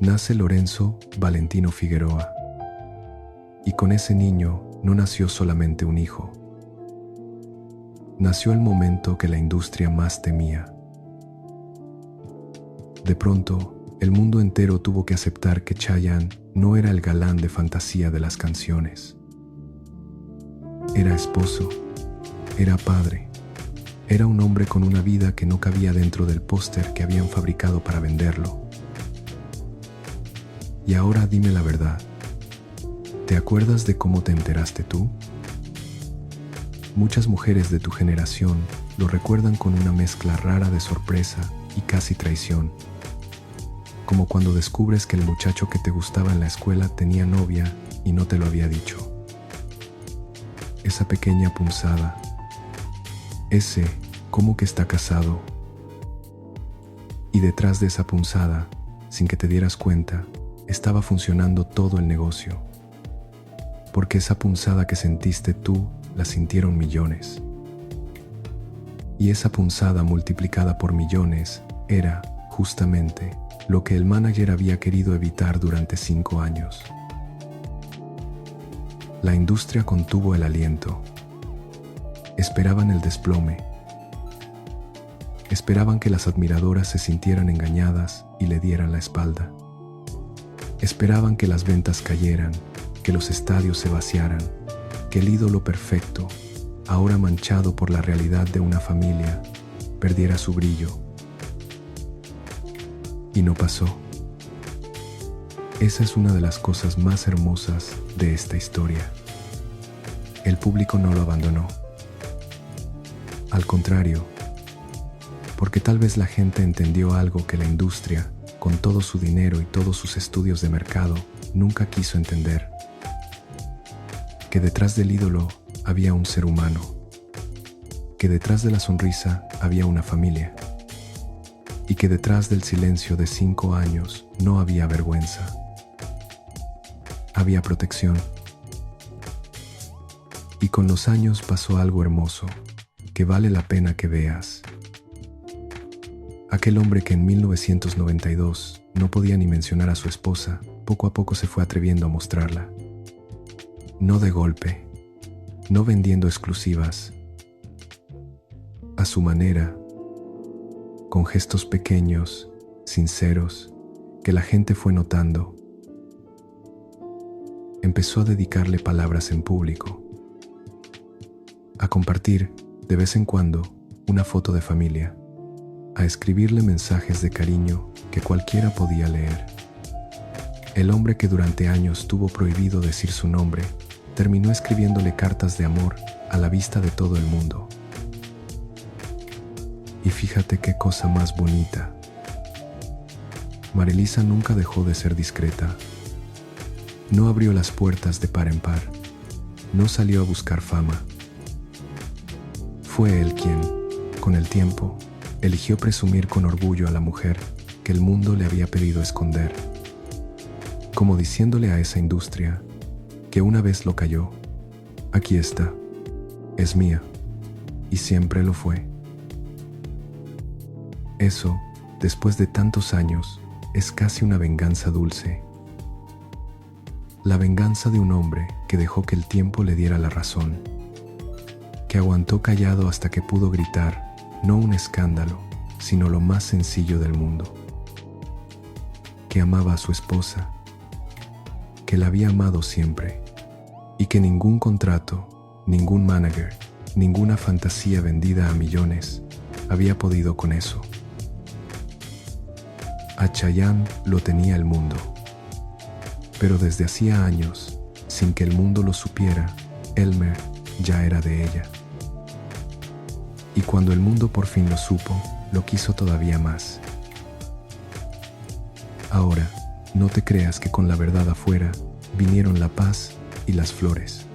Nace Lorenzo Valentino Figueroa. Y con ese niño no nació solamente un hijo. Nació el momento que la industria más temía. De pronto, el mundo entero tuvo que aceptar que Chayanne no era el galán de fantasía de las canciones. Era esposo, era padre, era un hombre con una vida que no cabía dentro del póster que habían fabricado para venderlo. Y ahora dime la verdad, ¿te acuerdas de cómo te enteraste tú? Muchas mujeres de tu generación lo recuerdan con una mezcla rara de sorpresa y casi traición. Como cuando descubres que el muchacho que te gustaba en la escuela tenía novia y no te lo había dicho. Esa pequeña punzada. Ese, ¿cómo que está casado? Y detrás de esa punzada, sin que te dieras cuenta, estaba funcionando todo el negocio. Porque esa punzada que sentiste tú, la sintieron millones. Y esa punzada multiplicada por millones era, justamente, lo que el manager había querido evitar durante 5 años. La industria contuvo el aliento. Esperaban el desplome. Esperaban que las admiradoras se sintieran engañadas y le dieran la espalda. Esperaban que las ventas cayeran, que los estadios se vaciaran, que el ídolo perfecto, ahora manchado por la realidad de una familia, perdiera su brillo. Y no pasó. Esa es una de las cosas más hermosas de esta historia. El público no lo abandonó. Al contrario, porque tal vez la gente entendió algo que la industria, con todo su dinero y todos sus estudios de mercado, nunca quiso entender. Que detrás del ídolo había un ser humano. Que detrás de la sonrisa había una familia. Y que detrás del silencio de 5 años no había vergüenza. Había protección. Y con los años pasó algo hermoso, que vale la pena que veas. Aquel hombre que en 1992 no podía ni mencionar a su esposa, poco a poco se fue atreviendo a mostrarla. No de golpe, no vendiendo exclusivas. A su manera, con gestos pequeños, sinceros, que la gente fue notando. Empezó a dedicarle palabras en público, a compartir, de vez en cuando, una foto de familia, a escribirle mensajes de cariño que cualquiera podía leer. El hombre que durante años tuvo prohibido decir su nombre, terminó escribiéndole cartas de amor a la vista de todo el mundo. Y fíjate qué cosa más bonita. Marilisa nunca dejó de ser discreta. No abrió las puertas de par en par. No salió a buscar fama. Fue él quien, con el tiempo, eligió presumir con orgullo a la mujer que el mundo le había pedido esconder. Como diciéndole a esa industria que una vez lo cayó: aquí está, es mía, y siempre lo fue. Eso, después de tantos años, es casi una venganza dulce. La venganza de un hombre que dejó que el tiempo le diera la razón, que aguantó callado hasta que pudo gritar, no un escándalo, sino lo más sencillo del mundo. Que amaba a su esposa, que la había amado siempre, y que ningún contrato, ningún manager, ninguna fantasía vendida a millones había podido con eso. A Chayanne lo tenía el mundo, pero desde hacía años, sin que el mundo lo supiera, Elmer ya era de ella. Y cuando el mundo por fin lo supo, lo quiso todavía más. Ahora, no te creas que con la verdad afuera vinieron la paz y las flores.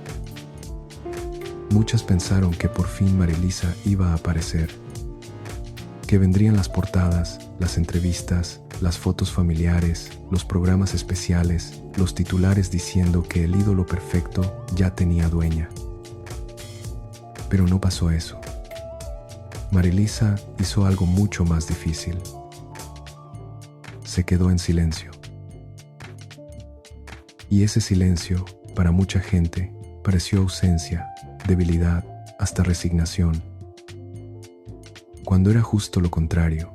Muchas pensaron que por fin Marilisa iba a aparecer, que vendrían las portadas, las entrevistas, las fotos familiares, los programas especiales, los titulares diciendo que el ídolo perfecto ya tenía dueña. Pero no pasó eso. Marilisa hizo algo mucho más difícil. Se quedó en silencio. Y ese silencio, para mucha gente, pareció ausencia, debilidad, hasta resignación. Cuando era justo lo contrario.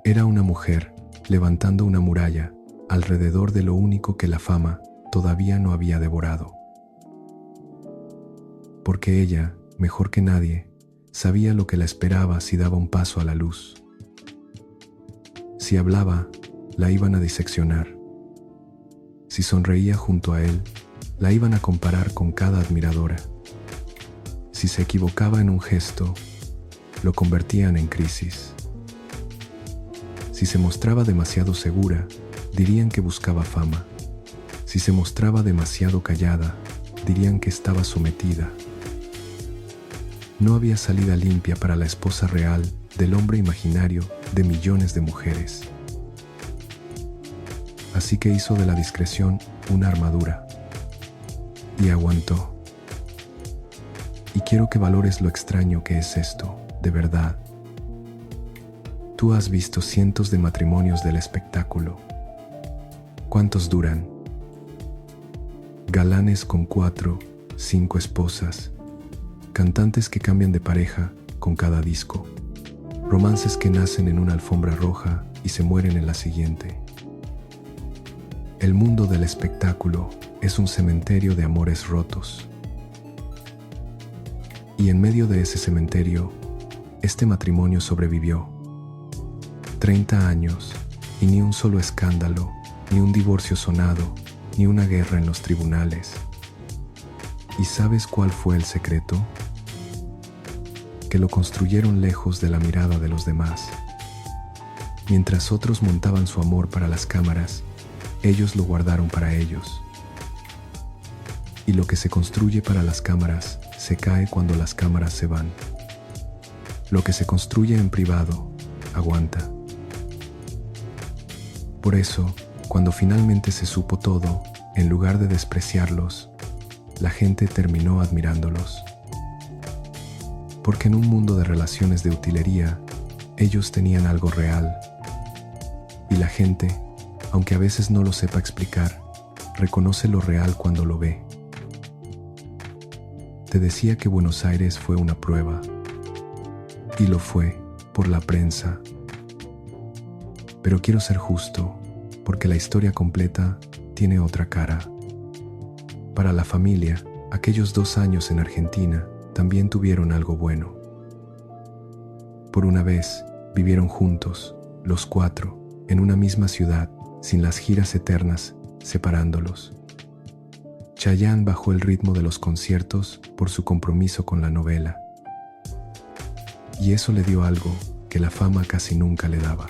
Era una mujer levantando una muralla alrededor de lo único que la fama todavía no había devorado. Porque ella, mejor que nadie, sabía lo que la esperaba si daba un paso a la luz. Si hablaba, la iban a diseccionar. Si sonreía junto a él, la iban a comparar con cada admiradora. Si se equivocaba en un gesto, lo convertían en crisis. Si se mostraba demasiado segura, dirían que buscaba fama. Si se mostraba demasiado callada, dirían que estaba sometida. No había salida limpia para la esposa real del hombre imaginario de millones de mujeres. Así que hizo de la discreción una armadura. Y aguantó. Y quiero que valores lo extraño que es esto, de verdad. Tú has visto cientos de matrimonios del espectáculo. ¿Cuántos duran? Galanes con 4, 5 esposas. Cantantes que cambian de pareja con cada disco. Romances que nacen en una alfombra roja y se mueren en la siguiente. El mundo del espectáculo es un cementerio de amores rotos. Y en medio de ese cementerio, este matrimonio sobrevivió. 30 años, y ni un solo escándalo, ni un divorcio sonado, ni una guerra en los tribunales. ¿Y sabes cuál fue el secreto? Que lo construyeron lejos de la mirada de los demás. Mientras otros montaban su amor para las cámaras, ellos lo guardaron para ellos. Y lo que se construye para las cámaras se cae cuando las cámaras se van. Lo que se construye en privado aguanta. Por eso, cuando finalmente se supo todo, en lugar de despreciarlos, la gente terminó admirándolos. Porque en un mundo de relaciones de utilería, ellos tenían algo real. Y la gente, aunque a veces no lo sepa explicar, reconoce lo real cuando lo ve. Te decía que Buenos Aires fue una prueba. Y lo fue, por la prensa. Pero quiero ser justo, porque la historia completa tiene otra cara. Para la familia, aquellos 2 años en Argentina también tuvieron algo bueno. Por una vez, vivieron juntos, los 4, en una misma ciudad, sin las giras eternas, separándolos. Chayanne bajó el ritmo de los conciertos por su compromiso con la novela. Y eso le dio algo que la fama casi nunca le daba.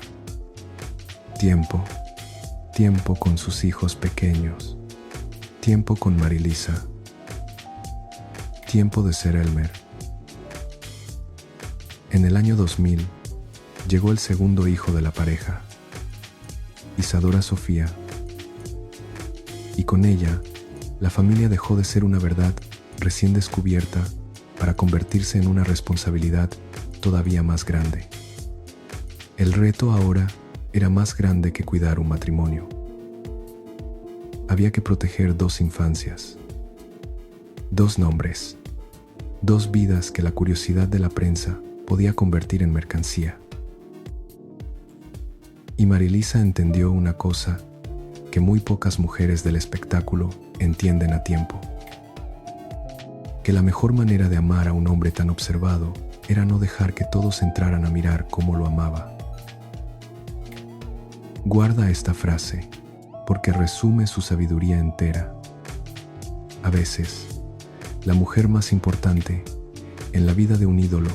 Tiempo con sus hijos pequeños, tiempo con Marilisa, tiempo de ser Elmer. En el año 2000 llegó el segundo hijo de la pareja, Isadora Sofía, y con ella la familia dejó de ser una verdad recién descubierta para convertirse en una responsabilidad todavía más grande. El reto ahora era más grande que cuidar un matrimonio. Había que proteger 2 infancias, 2 nombres, 2 vidas que la curiosidad de la prensa podía convertir en mercancía. Y Marilisa entendió una cosa que muy pocas mujeres del espectáculo entienden a tiempo. Que la mejor manera de amar a un hombre tan observado era no dejar que todos entraran a mirar cómo lo amaba. Guarda esta frase, porque resume su sabiduría entera. A veces, la mujer más importante en la vida de un ídolo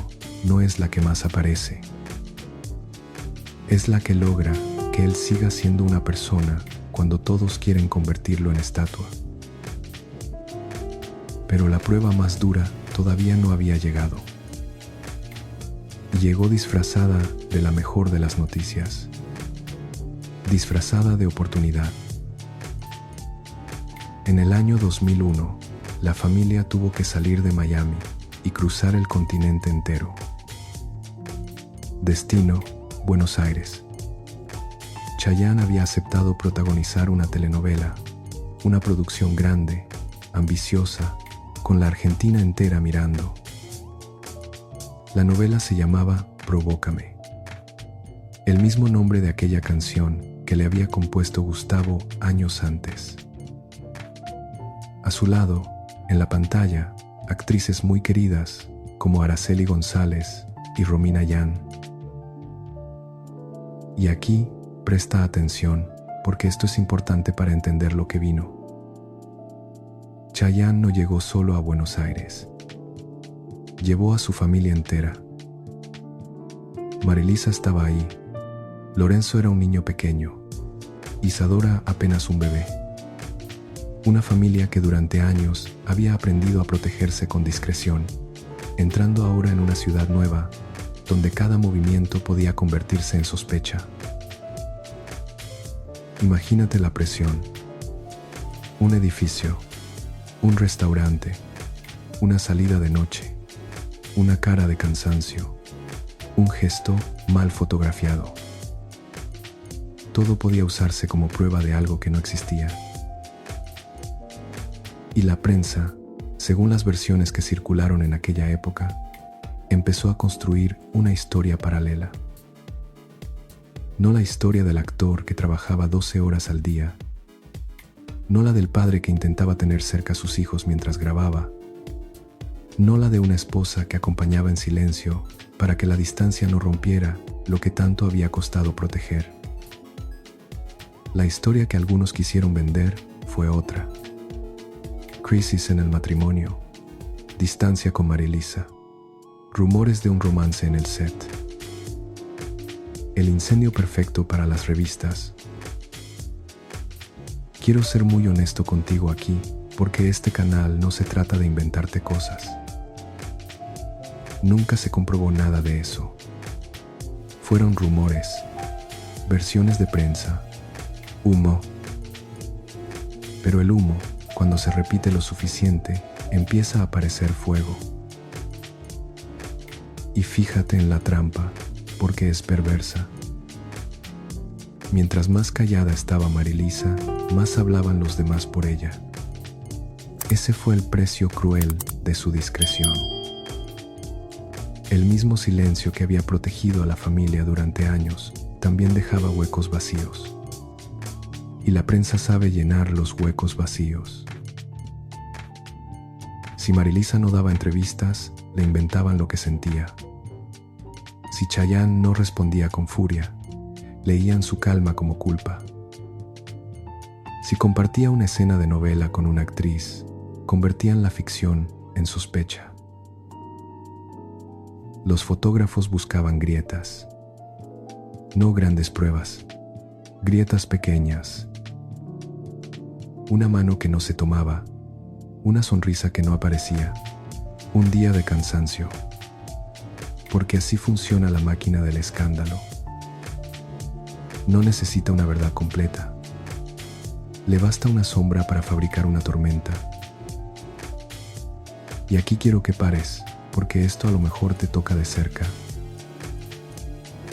no es la que más aparece. Es la que logra que él siga siendo una persona cuando todos quieren convertirlo en estatua. Pero la prueba más dura todavía no había llegado. Y llegó disfrazada de la mejor de las noticias. Disfrazada de oportunidad. En el año 2001, la familia tuvo que salir de Miami y cruzar el continente entero. Destino, Buenos Aires. Chayanne había aceptado protagonizar una telenovela, una producción grande, ambiciosa, con la Argentina entera mirando. La novela se llamaba Provócame, el mismo nombre de aquella canción que le había compuesto Gustavo años antes. A su lado, en la pantalla, actrices muy queridas como Araceli González y Romina Yan. Y aquí, presta atención, porque esto es importante para entender lo que vino. Chayanne no llegó solo a Buenos Aires. Llevó a su familia entera. Marilisa estaba ahí. Lorenzo era un niño pequeño. Isadora apenas un bebé. Una familia que durante años había aprendido a protegerse con discreción, entrando ahora en una ciudad nueva, donde cada movimiento podía convertirse en sospecha. Imagínate la presión. Un edificio, un restaurante, una salida de noche, una cara de cansancio, un gesto mal fotografiado. Todo podía usarse como prueba de algo que no existía. Y la prensa, según las versiones que circularon en aquella época, empezó a construir una historia paralela. No la historia del actor que trabajaba 12 horas al día, no la del padre que intentaba tener cerca a sus hijos mientras grababa, no la de una esposa que acompañaba en silencio para que la distancia no rompiera lo que tanto había costado proteger. La historia que algunos quisieron vender fue otra. Crisis en el matrimonio, distancia con Marilisa, rumores de un romance en el set. El incendio perfecto para las revistas. Quiero ser muy honesto contigo aquí, porque este canal no se trata de inventarte cosas. Nunca se comprobó nada de eso. Fueron rumores, versiones de prensa, humo. Pero el humo, cuando se repite lo suficiente, empieza a aparecer fuego. Y fíjate en la trampa, porque es perversa. Mientras más callada estaba Marilisa, más hablaban los demás por ella. Ese fue el precio cruel de su discreción. El mismo silencio que había protegido a la familia durante años también dejaba huecos vacíos. Y la prensa sabe llenar los huecos vacíos. Si Marilisa no daba entrevistas, le inventaban lo que sentía. Si Chayanne no respondía con furia, leían su calma como culpa. Si compartía una escena de novela con una actriz, convertían la ficción en sospecha. Los fotógrafos buscaban grietas, no grandes pruebas, grietas pequeñas. Una mano que no se tomaba, una sonrisa que no aparecía, un día de cansancio. Porque así funciona la máquina del escándalo. No necesita una verdad completa. Le basta una sombra para fabricar una tormenta. Y aquí quiero que pares, porque esto a lo mejor te toca de cerca.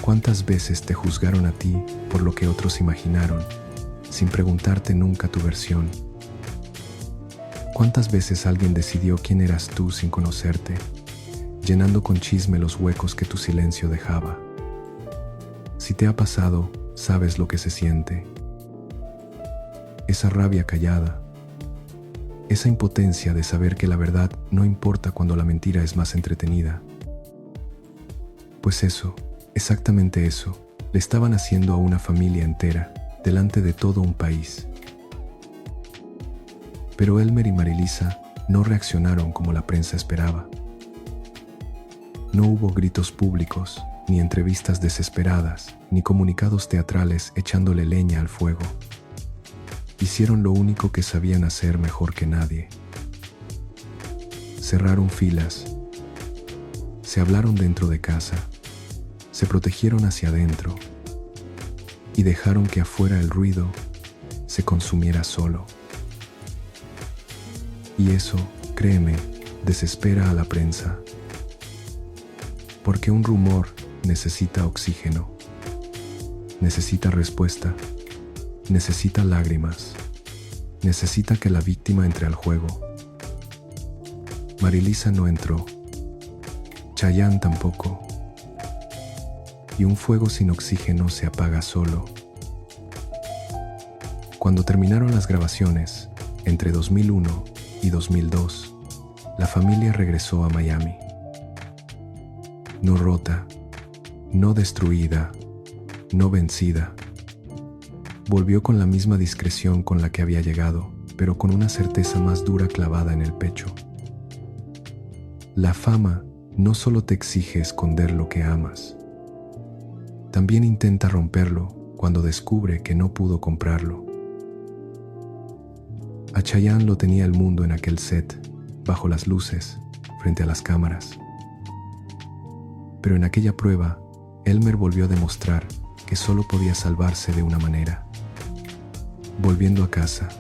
¿Cuántas veces te juzgaron a ti por lo que otros imaginaron, sin preguntarte nunca tu versión? ¿Cuántas veces alguien decidió quién eras tú sin conocerte, llenando con chisme los huecos que tu silencio dejaba? Si te ha pasado, sabes lo que se siente. Esa rabia callada, esa impotencia de saber que la verdad no importa cuando la mentira es más entretenida. Pues eso, exactamente eso, le estaban haciendo a una familia entera, delante de todo un país. Pero Elmer y Marilisa no reaccionaron como la prensa esperaba. No hubo gritos públicos, ni entrevistas desesperadas, ni comunicados teatrales echándole leña al fuego. Hicieron lo único que sabían hacer mejor que nadie. Cerraron filas, se hablaron dentro de casa, se protegieron hacia adentro y dejaron que afuera el ruido se consumiera solo. Y eso, créeme, desespera a la prensa. Porque un rumor necesita oxígeno, necesita respuesta, necesita lágrimas, necesita que la víctima entre al juego. Marilisa no entró, Chayanne tampoco, y un fuego sin oxígeno se apaga solo. Cuando terminaron las grabaciones, entre 2001 y 2002, la familia regresó a Miami. No rota, no destruida, no vencida. Volvió con la misma discreción con la que había llegado, pero con una certeza más dura clavada en el pecho. La fama no solo te exige esconder lo que amas, También intenta romperlo cuando descubre que no pudo comprarlo. A Chayanne lo tenía el mundo en aquel set, bajo las luces, frente a las cámaras. Pero en aquella prueba, Elmer volvió a demostrar que solo podía salvarse de una manera: volviendo a casa,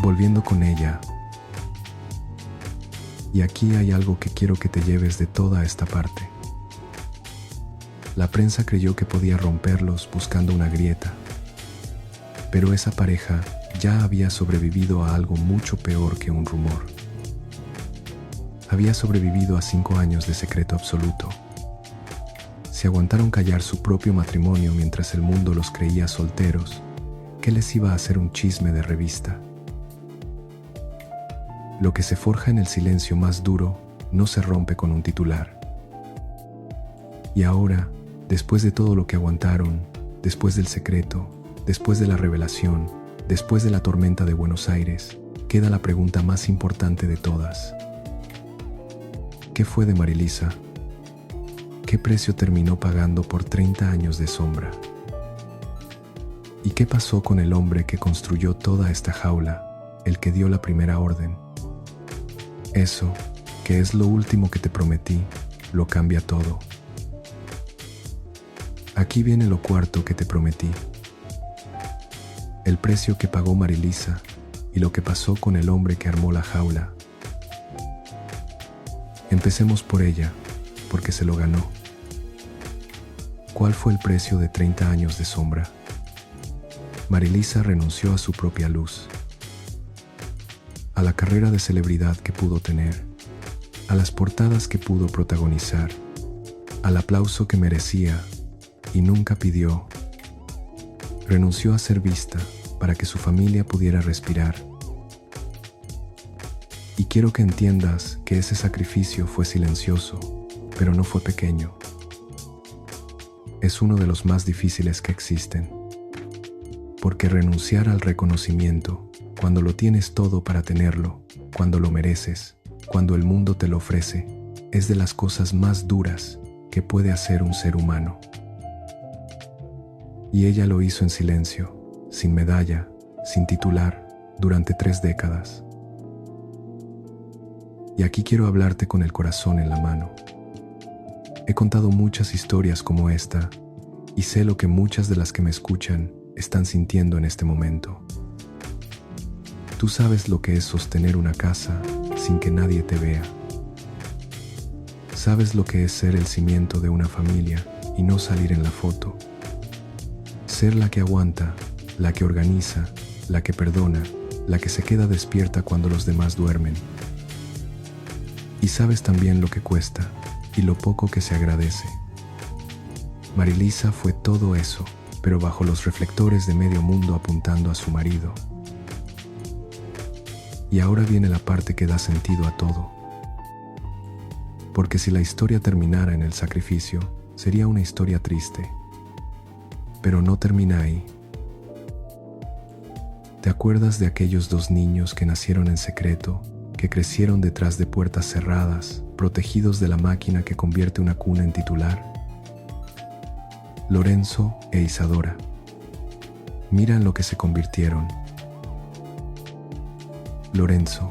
volviendo con ella. Y aquí hay algo que quiero que te lleves de toda esta parte. La prensa creyó que podía romperlos buscando una grieta, pero esa pareja ya había sobrevivido a algo mucho peor que un rumor. Había sobrevivido a 5 años de secreto absoluto. Si aguantaron callar su propio matrimonio mientras el mundo los creía solteros, ¿qué les iba a hacer un chisme de revista? Lo que se forja en el silencio más duro no se rompe con un titular. Y ahora, después de todo lo que aguantaron, después del secreto, después de la revelación, después de la tormenta de Buenos Aires, queda la pregunta más importante de todas. ¿Qué fue de Marilisa? ¿Qué precio terminó pagando por 30 años de sombra? ¿Y qué pasó con el hombre que construyó toda esta jaula, el que dio la primera orden? Eso, que es lo último que te prometí, lo cambia todo. Aquí viene lo cuarto que te prometí. El precio que pagó Marilisa y lo que pasó con el hombre que armó la jaula. Empecemos por ella, porque se lo ganó. ¿Cuál fue el precio de 30 años de sombra? Marilisa renunció a su propia luz, a la carrera de celebridad que pudo tener, a las portadas que pudo protagonizar, al aplauso que merecía y nunca pidió. Renunció a ser vista para que su familia pudiera respirar. Y quiero que entiendas que ese sacrificio fue silencioso, pero no fue pequeño. Es uno de los más difíciles que existen. Porque renunciar al reconocimiento, cuando lo tienes todo para tenerlo, cuando lo mereces, cuando el mundo te lo ofrece, es de las cosas más duras que puede hacer un ser humano. Y ella lo hizo en silencio, sin medalla, sin titular, durante 3 décadas. Y aquí quiero hablarte con el corazón en la mano. He contado muchas historias como esta, y sé lo que muchas de las que me escuchan están sintiendo en este momento. Tú sabes lo que es sostener una casa sin que nadie te vea. Sabes lo que es ser el cimiento de una familia y no salir en la foto. Ser la que aguanta, la que organiza, la que perdona, la que se queda despierta cuando los demás duermen. Y sabes también lo que cuesta y lo poco que se agradece. Marilisa fue todo eso, pero bajo los reflectores de medio mundo apuntando a su marido. Y ahora viene la parte que da sentido a todo. Porque si la historia terminara en el sacrificio, sería una historia triste. Pero no termina ahí. ¿Te acuerdas de aquellos 2 niños que nacieron en secreto, que crecieron detrás de puertas cerradas, protegidos de la máquina que convierte una cuna en titular? Lorenzo e Isadora. Mira en lo que se convirtieron. Lorenzo,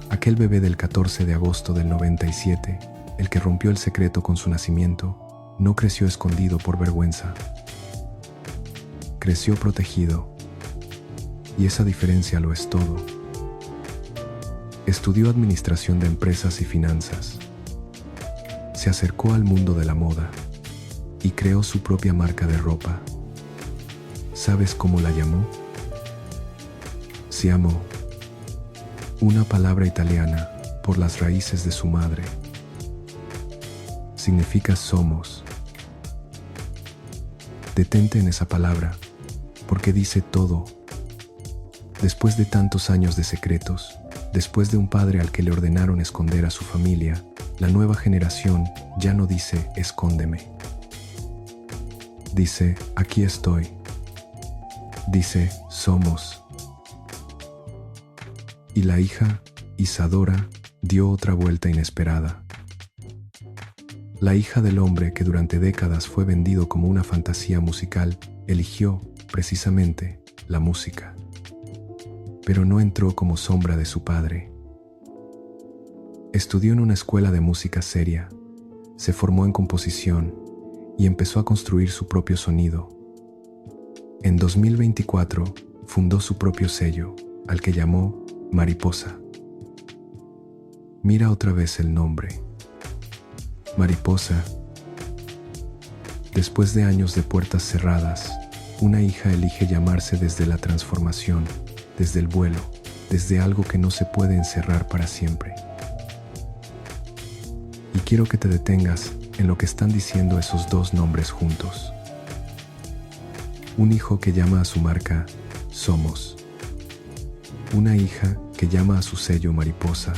aquel bebé del 14 de agosto del 97, el que rompió el secreto con su nacimiento, no creció escondido por vergüenza. Creció protegido. Y esa diferencia lo es todo. Estudió administración de empresas y finanzas. Se acercó al mundo de la moda y creó su propia marca de ropa. ¿Sabes cómo la llamó? Siamo, una palabra italiana por las raíces de su madre. Significa somos. Detente en esa palabra, porque dice todo. Después de tantos años de secretos, después de un padre al que le ordenaron esconder a su familia, la nueva generación ya no dice escóndeme. Dice aquí estoy. Dice somos. Y la hija, Isadora, dio otra vuelta inesperada. La hija del hombre que durante décadas fue vendido como una fantasía musical, eligió, precisamente, la música. Pero no entró como sombra de su padre. Estudió en una escuela de música seria, se formó en composición y empezó a construir su propio sonido. En 2024 fundó su propio sello, al que llamó Mariposa. Mira otra vez el nombre. Mariposa. Después de años de puertas cerradas, una hija elige llamarse desde la transformación, desde el vuelo, desde algo que no se puede encerrar para siempre. Y quiero que te detengas en lo que están diciendo esos dos nombres juntos. Un hijo que llama a su marca Somos. Una hija que llama a su sello Mariposa.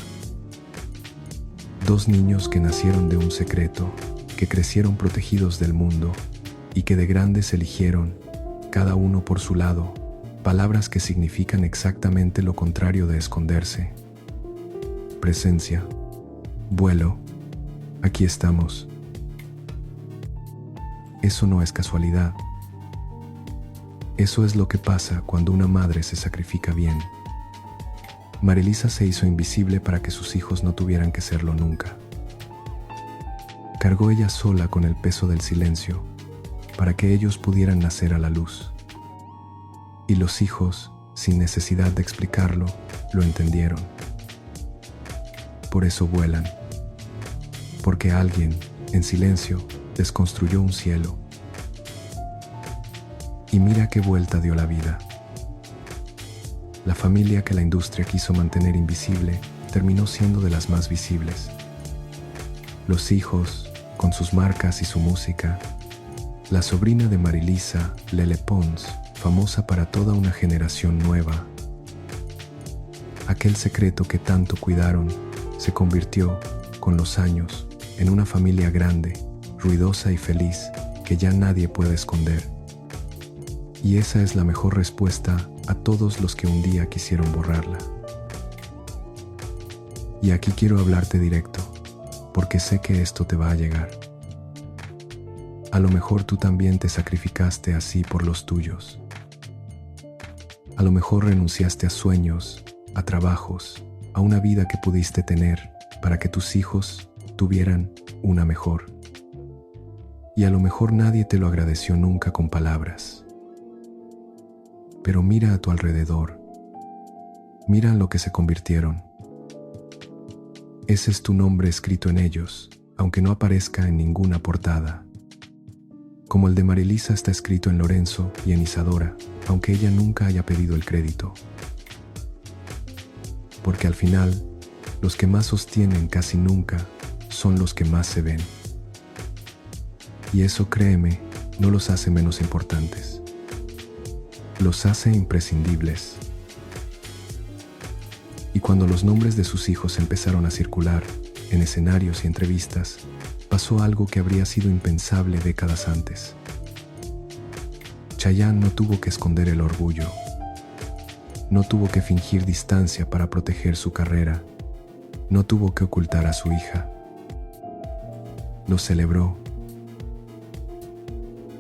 Dos niños que nacieron de un secreto, que crecieron protegidos del mundo y que de grandes eligieron, cada uno por su lado, palabras que significan exactamente lo contrario de esconderse. Presencia, vuelo, aquí estamos. Eso no es casualidad. Eso es lo que pasa cuando una madre se sacrifica bien. Marilisa se hizo invisible para que sus hijos no tuvieran que serlo nunca. Cargó ella sola con el peso del silencio, para que ellos pudieran nacer a la luz. Y los hijos, sin necesidad de explicarlo, lo entendieron. Por eso vuelan. Porque alguien, en silencio, desconstruyó un cielo. Y mira qué vuelta dio la vida. La familia que la industria quiso mantener invisible terminó siendo de las más visibles. Los hijos, con sus marcas y su música. La sobrina de Marilisa, Lele Pons, famosa para toda una generación nueva. Aquel secreto que tanto cuidaron se convirtió, con los años, en una familia grande, ruidosa y feliz que ya nadie puede esconder. Y esa es la mejor respuesta a todos los que un día quisieron borrarla. Y aquí quiero hablarte directo, porque sé que esto te va a llegar. A lo mejor tú también te sacrificaste así por los tuyos. A lo mejor renunciaste a sueños, a trabajos, a una vida que pudiste tener para que tus hijos tuvieran una mejor. Y a lo mejor nadie te lo agradeció nunca con palabras. Pero mira a tu alrededor. Mira en lo que se convirtieron. Ese es tu nombre escrito en ellos, aunque no aparezca en ninguna portada. Como el de Marilisa está escrito en Lorenzo y en Isadora, aunque ella nunca haya pedido el crédito. Porque al final, los que más sostienen casi nunca son los que más se ven. Y eso, créeme, no los hace menos importantes. Los hace imprescindibles. Y cuando los nombres de sus hijos empezaron a circular en escenarios y entrevistas, pasó algo que habría sido impensable décadas antes. Chayanne no tuvo que esconder el orgullo. No tuvo que fingir distancia para proteger su carrera. No tuvo que ocultar a su hija. Lo celebró.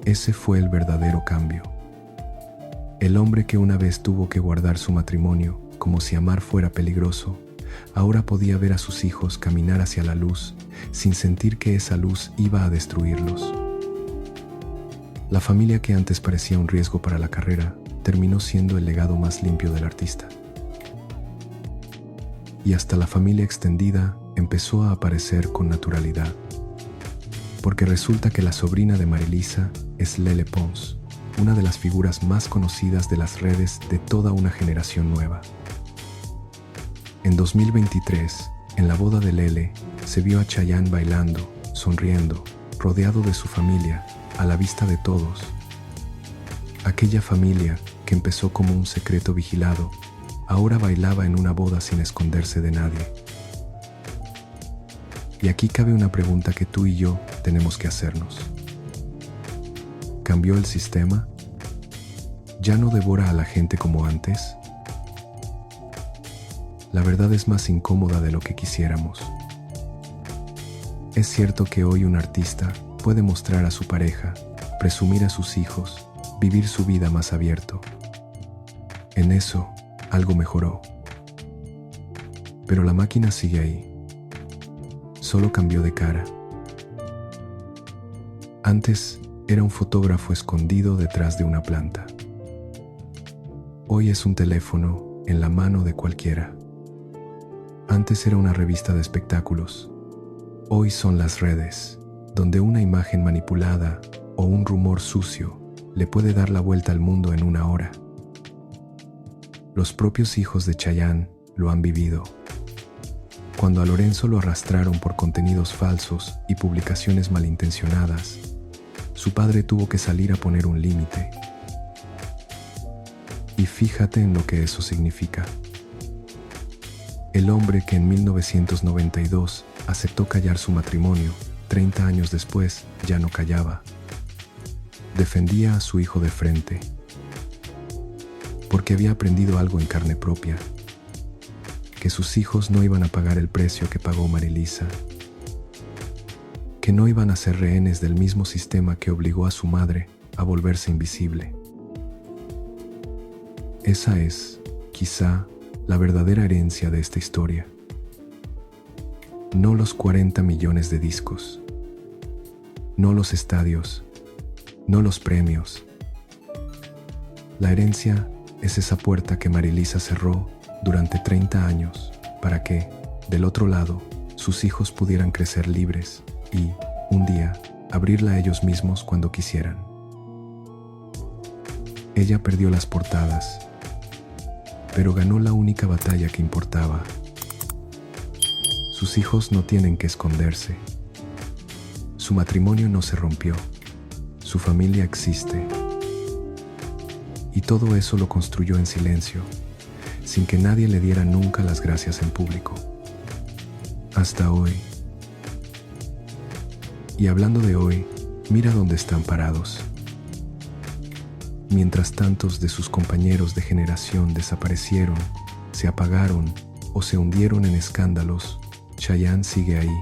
Ese fue el verdadero cambio. El hombre que una vez tuvo que guardar su matrimonio como si amar fuera peligroso, ahora podía ver a sus hijos caminar hacia la luz sin sentir que esa luz iba a destruirlos. La familia que antes parecía un riesgo para la carrera terminó siendo el legado más limpio del artista. Y hasta la familia extendida empezó a aparecer con naturalidad. Porque resulta que la sobrina de Marilisa es Lele Pons, una de las figuras más conocidas de las redes de toda una generación nueva. En 2023, en la boda de Lele, se vio a Chayanne bailando, sonriendo, rodeado de su familia, a la vista de todos. Aquella familia, que empezó como un secreto vigilado, ahora bailaba en una boda sin esconderse de nadie. Y aquí cabe una pregunta que tú y yo tenemos que hacernos. ¿Cambió el sistema? ¿Ya no devora a la gente como antes? La verdad es más incómoda de lo que quisiéramos. Es cierto que hoy un artista puede mostrar a su pareja, presumir a sus hijos, vivir su vida más abierto. En eso, algo mejoró. Pero la máquina sigue ahí. Solo cambió de cara. Antes era un fotógrafo escondido detrás de una planta. Hoy es un teléfono en la mano de cualquiera. Antes era una revista de espectáculos. Hoy son las redes, donde una imagen manipulada o un rumor sucio le puede dar la vuelta al mundo en una hora. Los propios hijos de Chayanne lo han vivido. Cuando a Lorenzo lo arrastraron por contenidos falsos y publicaciones malintencionadas, su padre tuvo que salir a poner un límite. Y fíjate en lo que eso significa. El hombre que en 1992 aceptó callar su matrimonio, 30 años después ya no callaba. Defendía a su hijo de frente, porque había aprendido algo en carne propia, que sus hijos no iban a pagar el precio que pagó Marilisa, que no iban a ser rehenes del mismo sistema que obligó a su madre a volverse invisible. Esa es, quizá, la verdadera herencia de esta historia. No los 40 millones de discos, no los estadios, no los premios. La herencia es esa puerta que Marilisa cerró durante 30 años para que, del otro lado, sus hijos pudieran crecer libres y, un día, abrirla ellos mismos cuando quisieran. Ella perdió las portadas, pero ganó la única batalla que importaba. Sus hijos no tienen que esconderse. Su matrimonio no se rompió. Su familia existe. Y todo eso lo construyó en silencio, sin que nadie le diera nunca las gracias en público. Hasta hoy. Y hablando de hoy, mira dónde están parados. Mientras tantos de sus compañeros de generación desaparecieron, se apagaron o se hundieron en escándalos, Chayanne sigue ahí.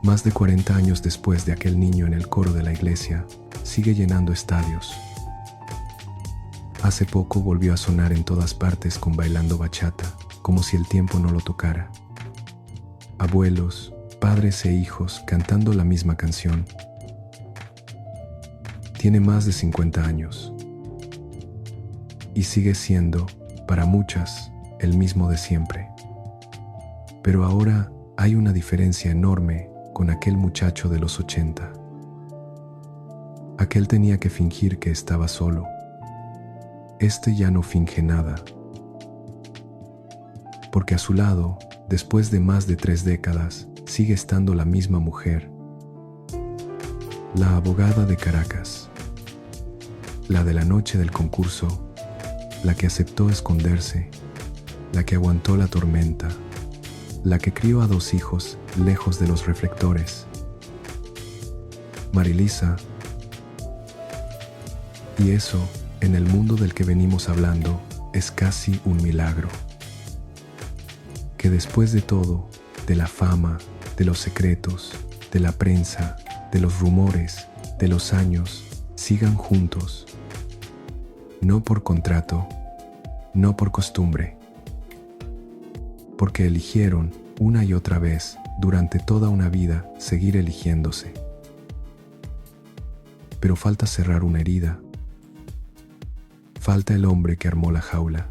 Más de 40 años después de aquel niño en el coro de la iglesia, sigue llenando estadios. Hace poco volvió a sonar en todas partes con Bailando Bachata, como si el tiempo no lo tocara. Abuelos, padres e hijos cantando la misma canción. Tiene más de 50 años y sigue siendo, para muchas, el mismo de siempre. Pero ahora hay una diferencia enorme con aquel muchacho de los 80. Aquel tenía que fingir que estaba solo. Este ya no finge nada, porque a su lado, después de más de 3 décadas, sigue estando la misma mujer, la abogada de Caracas, la de la noche del concurso, la que aceptó esconderse, la que aguantó la tormenta, la que crió a 2 hijos lejos de los reflectores. Marilisa. Y eso, en el mundo del que venimos hablando, es casi un milagro. Que después de todo, de la fama, de los secretos, de la prensa, de los rumores, de los años, sigan juntos. No por contrato, no por costumbre, porque eligieron una y otra vez, durante toda una vida, seguir eligiéndose. Pero falta cerrar una herida. Falta el hombre que armó la jaula.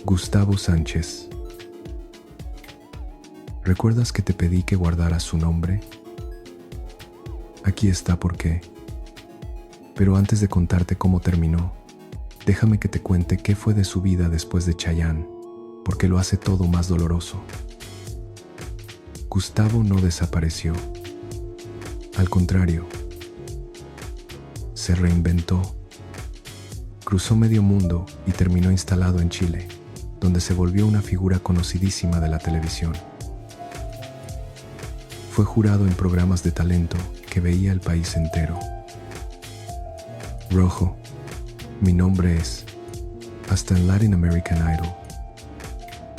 Gustavo Sánchez. ¿Recuerdas que te pedí que guardaras su nombre? Aquí está por qué. Pero antes de contarte cómo terminó, déjame que te cuente qué fue de su vida después de Chayanne, porque lo hace todo más doloroso. Gustavo no desapareció. Al contrario, se reinventó. Cruzó medio mundo y terminó instalado en Chile, donde se volvió una figura conocidísima de la televisión. Fue jurado en programas de talento que veía el país entero. Rojo, mi nombre es, hasta en Latin American Idol.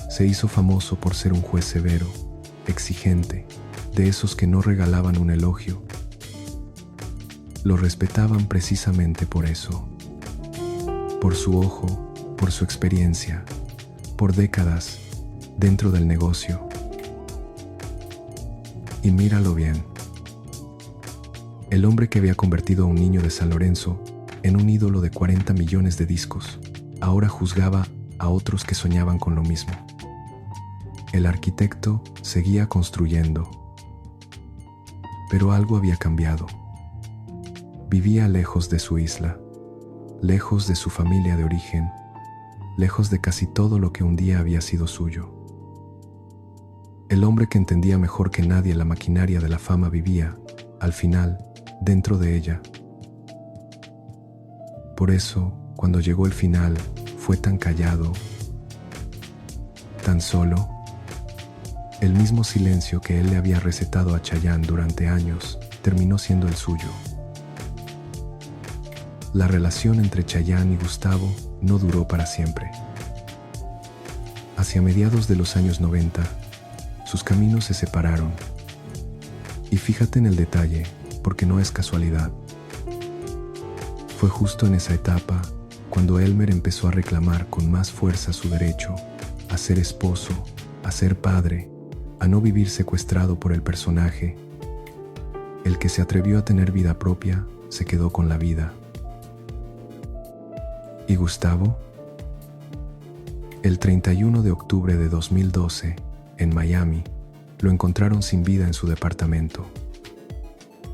Se hizo famoso por ser un juez severo, exigente, de esos que no regalaban un elogio. Lo respetaban precisamente por eso, por su ojo, por su experiencia, por décadas dentro del negocio. Y míralo bien. El hombre que había convertido a un niño de San Lorenzo en un ídolo de 40 millones de discos, ahora juzgaba a otros que soñaban con lo mismo. El arquitecto seguía construyendo, pero algo había cambiado. Vivía lejos de su isla, lejos de su familia de origen, lejos de casi todo lo que un día había sido suyo. El hombre que entendía mejor que nadie la maquinaria de la fama vivía, al final, dentro de ella. Por eso, cuando llegó el final, fue tan callado, tan solo. El mismo silencio que él le había recetado a Chayanne durante años terminó siendo el suyo. La relación entre Chayanne y Gustavo no duró para siempre. Hacia mediados de los años 90, sus caminos se separaron. Y fíjate en el detalle, porque no es casualidad. Fue justo en esa etapa cuando Elmer empezó a reclamar con más fuerza su derecho a ser esposo, a ser padre, a no vivir secuestrado por el personaje. El que se atrevió a tener vida propia se quedó con la vida. ¿Y Gustavo? El 31 de octubre de 2012, en Miami, lo encontraron sin vida en su departamento.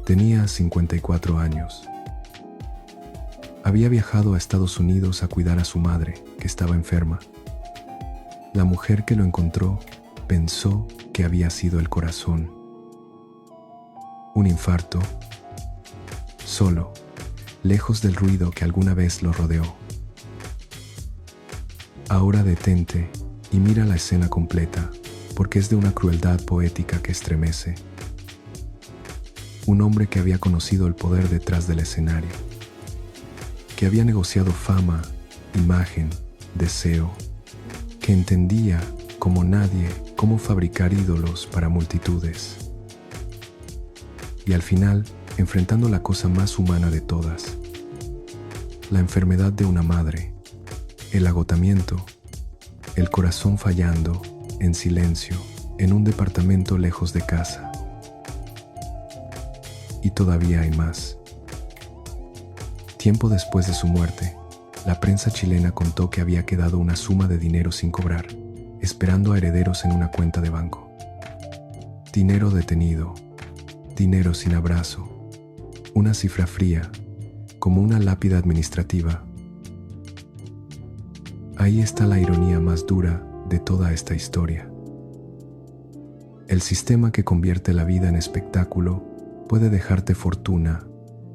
Tenía 54 años. Había viajado a Estados Unidos a cuidar a su madre, que estaba enferma. La mujer que lo encontró pensó que había sido el corazón. Un infarto, solo, lejos del ruido que alguna vez lo rodeó. Ahora detente y mira la escena completa, porque es de una crueldad poética que estremece. Un hombre que había conocido el poder detrás del escenario, que había negociado fama, imagen, deseo, que entendía, como nadie, cómo fabricar ídolos para multitudes. Y al final, enfrentando la cosa más humana de todas, la enfermedad de una madre, el agotamiento, el corazón fallando, en silencio, en un departamento lejos de casa. Y todavía hay más. Tiempo después de su muerte, la prensa chilena contó que había quedado una suma de dinero sin cobrar, esperando a herederos en una cuenta de banco. Dinero detenido, dinero sin abrazo, una cifra fría, como una lápida administrativa. Ahí está la ironía más dura de toda esta historia. El sistema que convierte la vida en espectáculo puede dejarte fortuna,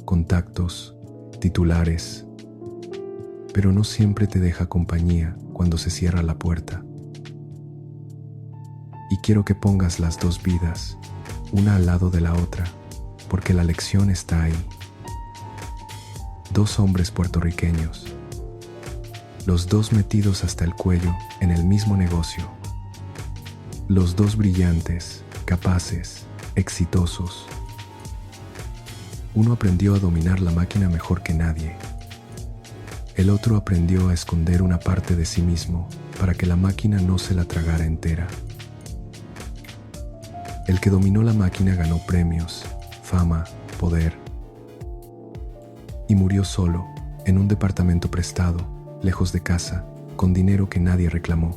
contactos, titulares, pero no siempre te deja compañía cuando se cierra la puerta. Y quiero que pongas las dos vidas, una al lado de la otra, porque la lección está ahí. Dos hombres puertorriqueños, los dos metidos hasta el cuello en el mismo negocio. Los dos brillantes, capaces, exitosos. Uno aprendió a dominar la máquina mejor que nadie. El otro aprendió a esconder una parte de sí mismo para que la máquina no se la tragara entera. El que dominó la máquina ganó premios, fama, poder. Y murió solo, en un departamento prestado, lejos de casa, con dinero que nadie reclamó.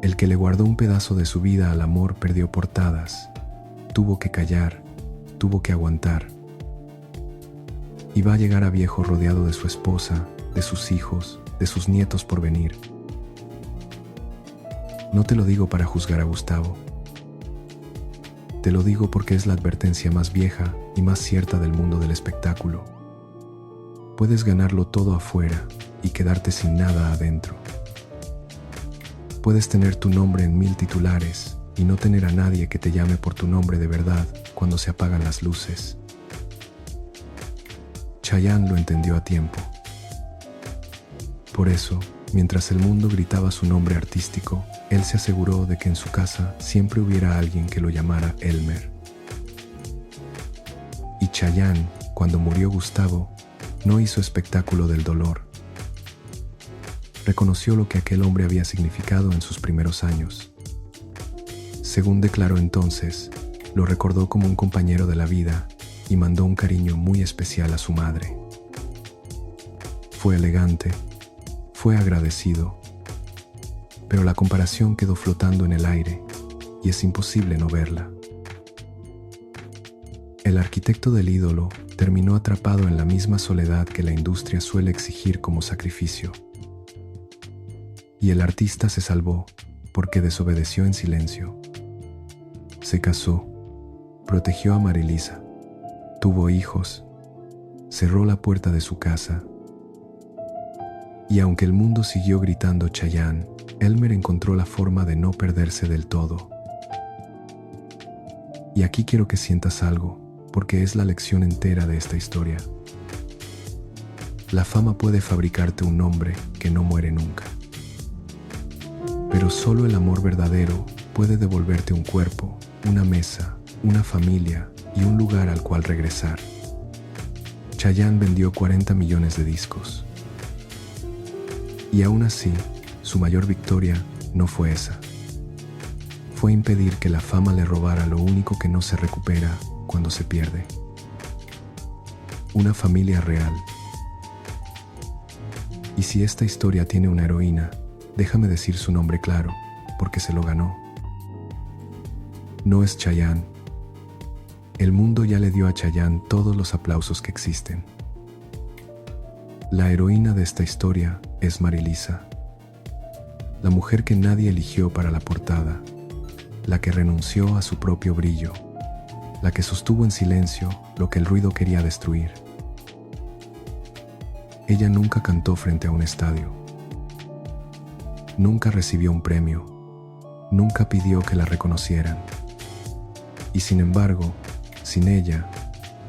El que le guardó un pedazo de su vida al amor perdió portadas, tuvo que callar, tuvo que aguantar. Y va a llegar a viejo rodeado de su esposa, de sus hijos, de sus nietos por venir. No te lo digo para juzgar a Gustavo. Te lo digo porque es la advertencia más vieja y más cierta del mundo del espectáculo. Puedes ganarlo todo afuera y quedarte sin nada adentro. Puedes tener tu nombre en 1000 titulares y no tener a nadie que te llame por tu nombre de verdad cuando se apagan las luces. Chayanne lo entendió a tiempo. Por eso, Mientras el mundo gritaba su nombre artístico, él se aseguró de que en su casa siempre hubiera alguien que lo llamara Elmer. Y Chayanne, cuando murió Gustavo, no hizo espectáculo del dolor. Reconoció lo que aquel hombre había significado en sus primeros años. Según declaró entonces, lo recordó como un compañero de la vida y mandó un cariño muy especial a su madre. Fue elegante, fue agradecido, pero la comparación quedó flotando en el aire y es imposible no verla. El arquitecto del ídolo terminó atrapado en la misma soledad que la industria suele exigir como sacrificio. Y el artista se salvó porque desobedeció en silencio. Se casó, protegió a Marilisa, tuvo hijos, cerró la puerta de su casa. Y aunque el mundo siguió gritando Chayanne, Elmer encontró la forma de no perderse del todo. Y aquí quiero que sientas algo, porque es la lección entera de esta historia. La fama puede fabricarte un nombre que no muere nunca. Pero solo el amor verdadero puede devolverte un cuerpo, una mesa, una familia y un lugar al cual regresar. Chayanne vendió 40 millones de discos. Y aún así, su mayor victoria no fue esa. Fue impedir que la fama le robara lo único que no se recupera cuando se pierde: una familia real. Y si esta historia tiene una heroína, déjame decir su nombre claro, porque se lo ganó. No es Chayanne. El mundo ya le dio a Chayanne todos los aplausos que existen. La heroína de esta historia es Marilisa, la mujer que nadie eligió para la portada, la que renunció a su propio brillo, la que sostuvo en silencio lo que el ruido quería destruir. Ella nunca cantó frente a un estadio, nunca recibió un premio, nunca pidió que la reconocieran. Y sin embargo, sin ella,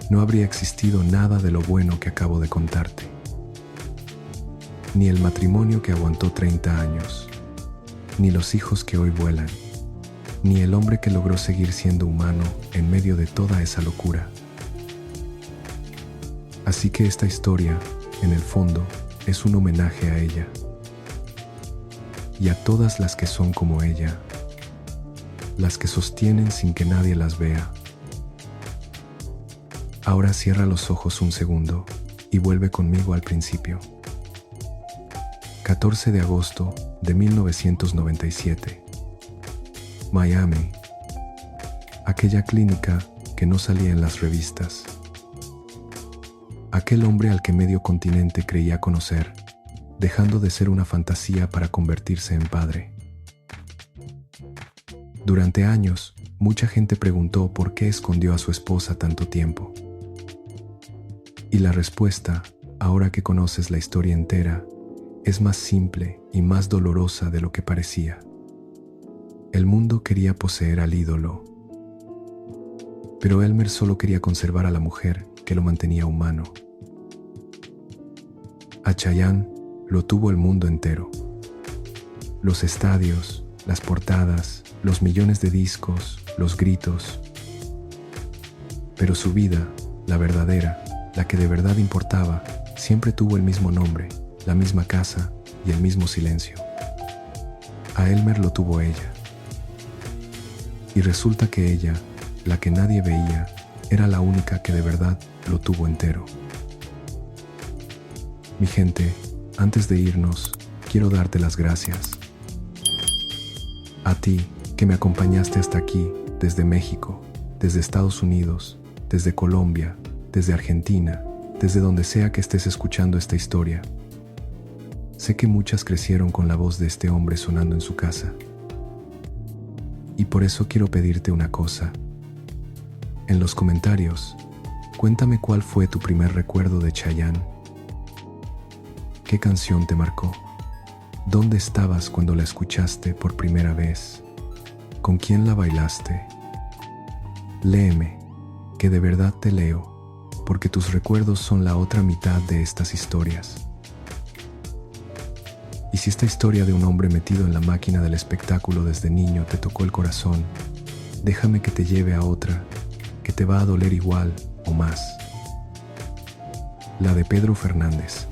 no habría existido nada de lo bueno que acabo de contarte. Ni el matrimonio que aguantó 30 años, ni los hijos que hoy vuelan, ni el hombre que logró seguir siendo humano en medio de toda esa locura. Así que esta historia, en el fondo, es un homenaje a ella y a todas las que son como ella, las que sostienen sin que nadie las vea. Ahora cierra los ojos un segundo y vuelve conmigo al principio. 14 de agosto de 1997. Miami. Aquella clínica que no salía en las revistas. Aquel hombre al que medio continente creía conocer, dejando de ser una fantasía para convertirse en padre. Durante años, mucha gente preguntó por qué escondió a su esposa tanto tiempo. Y la respuesta, ahora que conoces la historia entera, es más simple y más dolorosa de lo que parecía. El mundo quería poseer al ídolo, pero Elmer solo quería conservar a la mujer que lo mantenía humano. A Chayanne lo tuvo el mundo entero. Los estadios, las portadas, los millones de discos, los gritos. Pero su vida, la verdadera, la que de verdad importaba, siempre tuvo el mismo nombre, la misma casa y el mismo silencio. A Elmer lo tuvo ella. Y resulta que ella, la que nadie veía, era la única que de verdad lo tuvo entero. Mi gente, antes de irnos, quiero darte las gracias. A ti, que me acompañaste hasta aquí, desde México, desde Estados Unidos, desde Colombia, desde Argentina, desde donde sea que estés escuchando esta historia. Sé que muchas crecieron con la voz de este hombre sonando en su casa. Y por eso quiero pedirte una cosa. En los comentarios, cuéntame cuál fue tu primer recuerdo de Chayanne. ¿Qué canción te marcó? ¿Dónde estabas cuando la escuchaste por primera vez? ¿Con quién la bailaste? Léeme, que de verdad te leo, porque tus recuerdos son la otra mitad de estas historias. Y si esta historia de un hombre metido en la máquina del espectáculo desde niño te tocó el corazón, déjame que te lleve a otra que te va a doler igual o más. La de Pedro Fernández.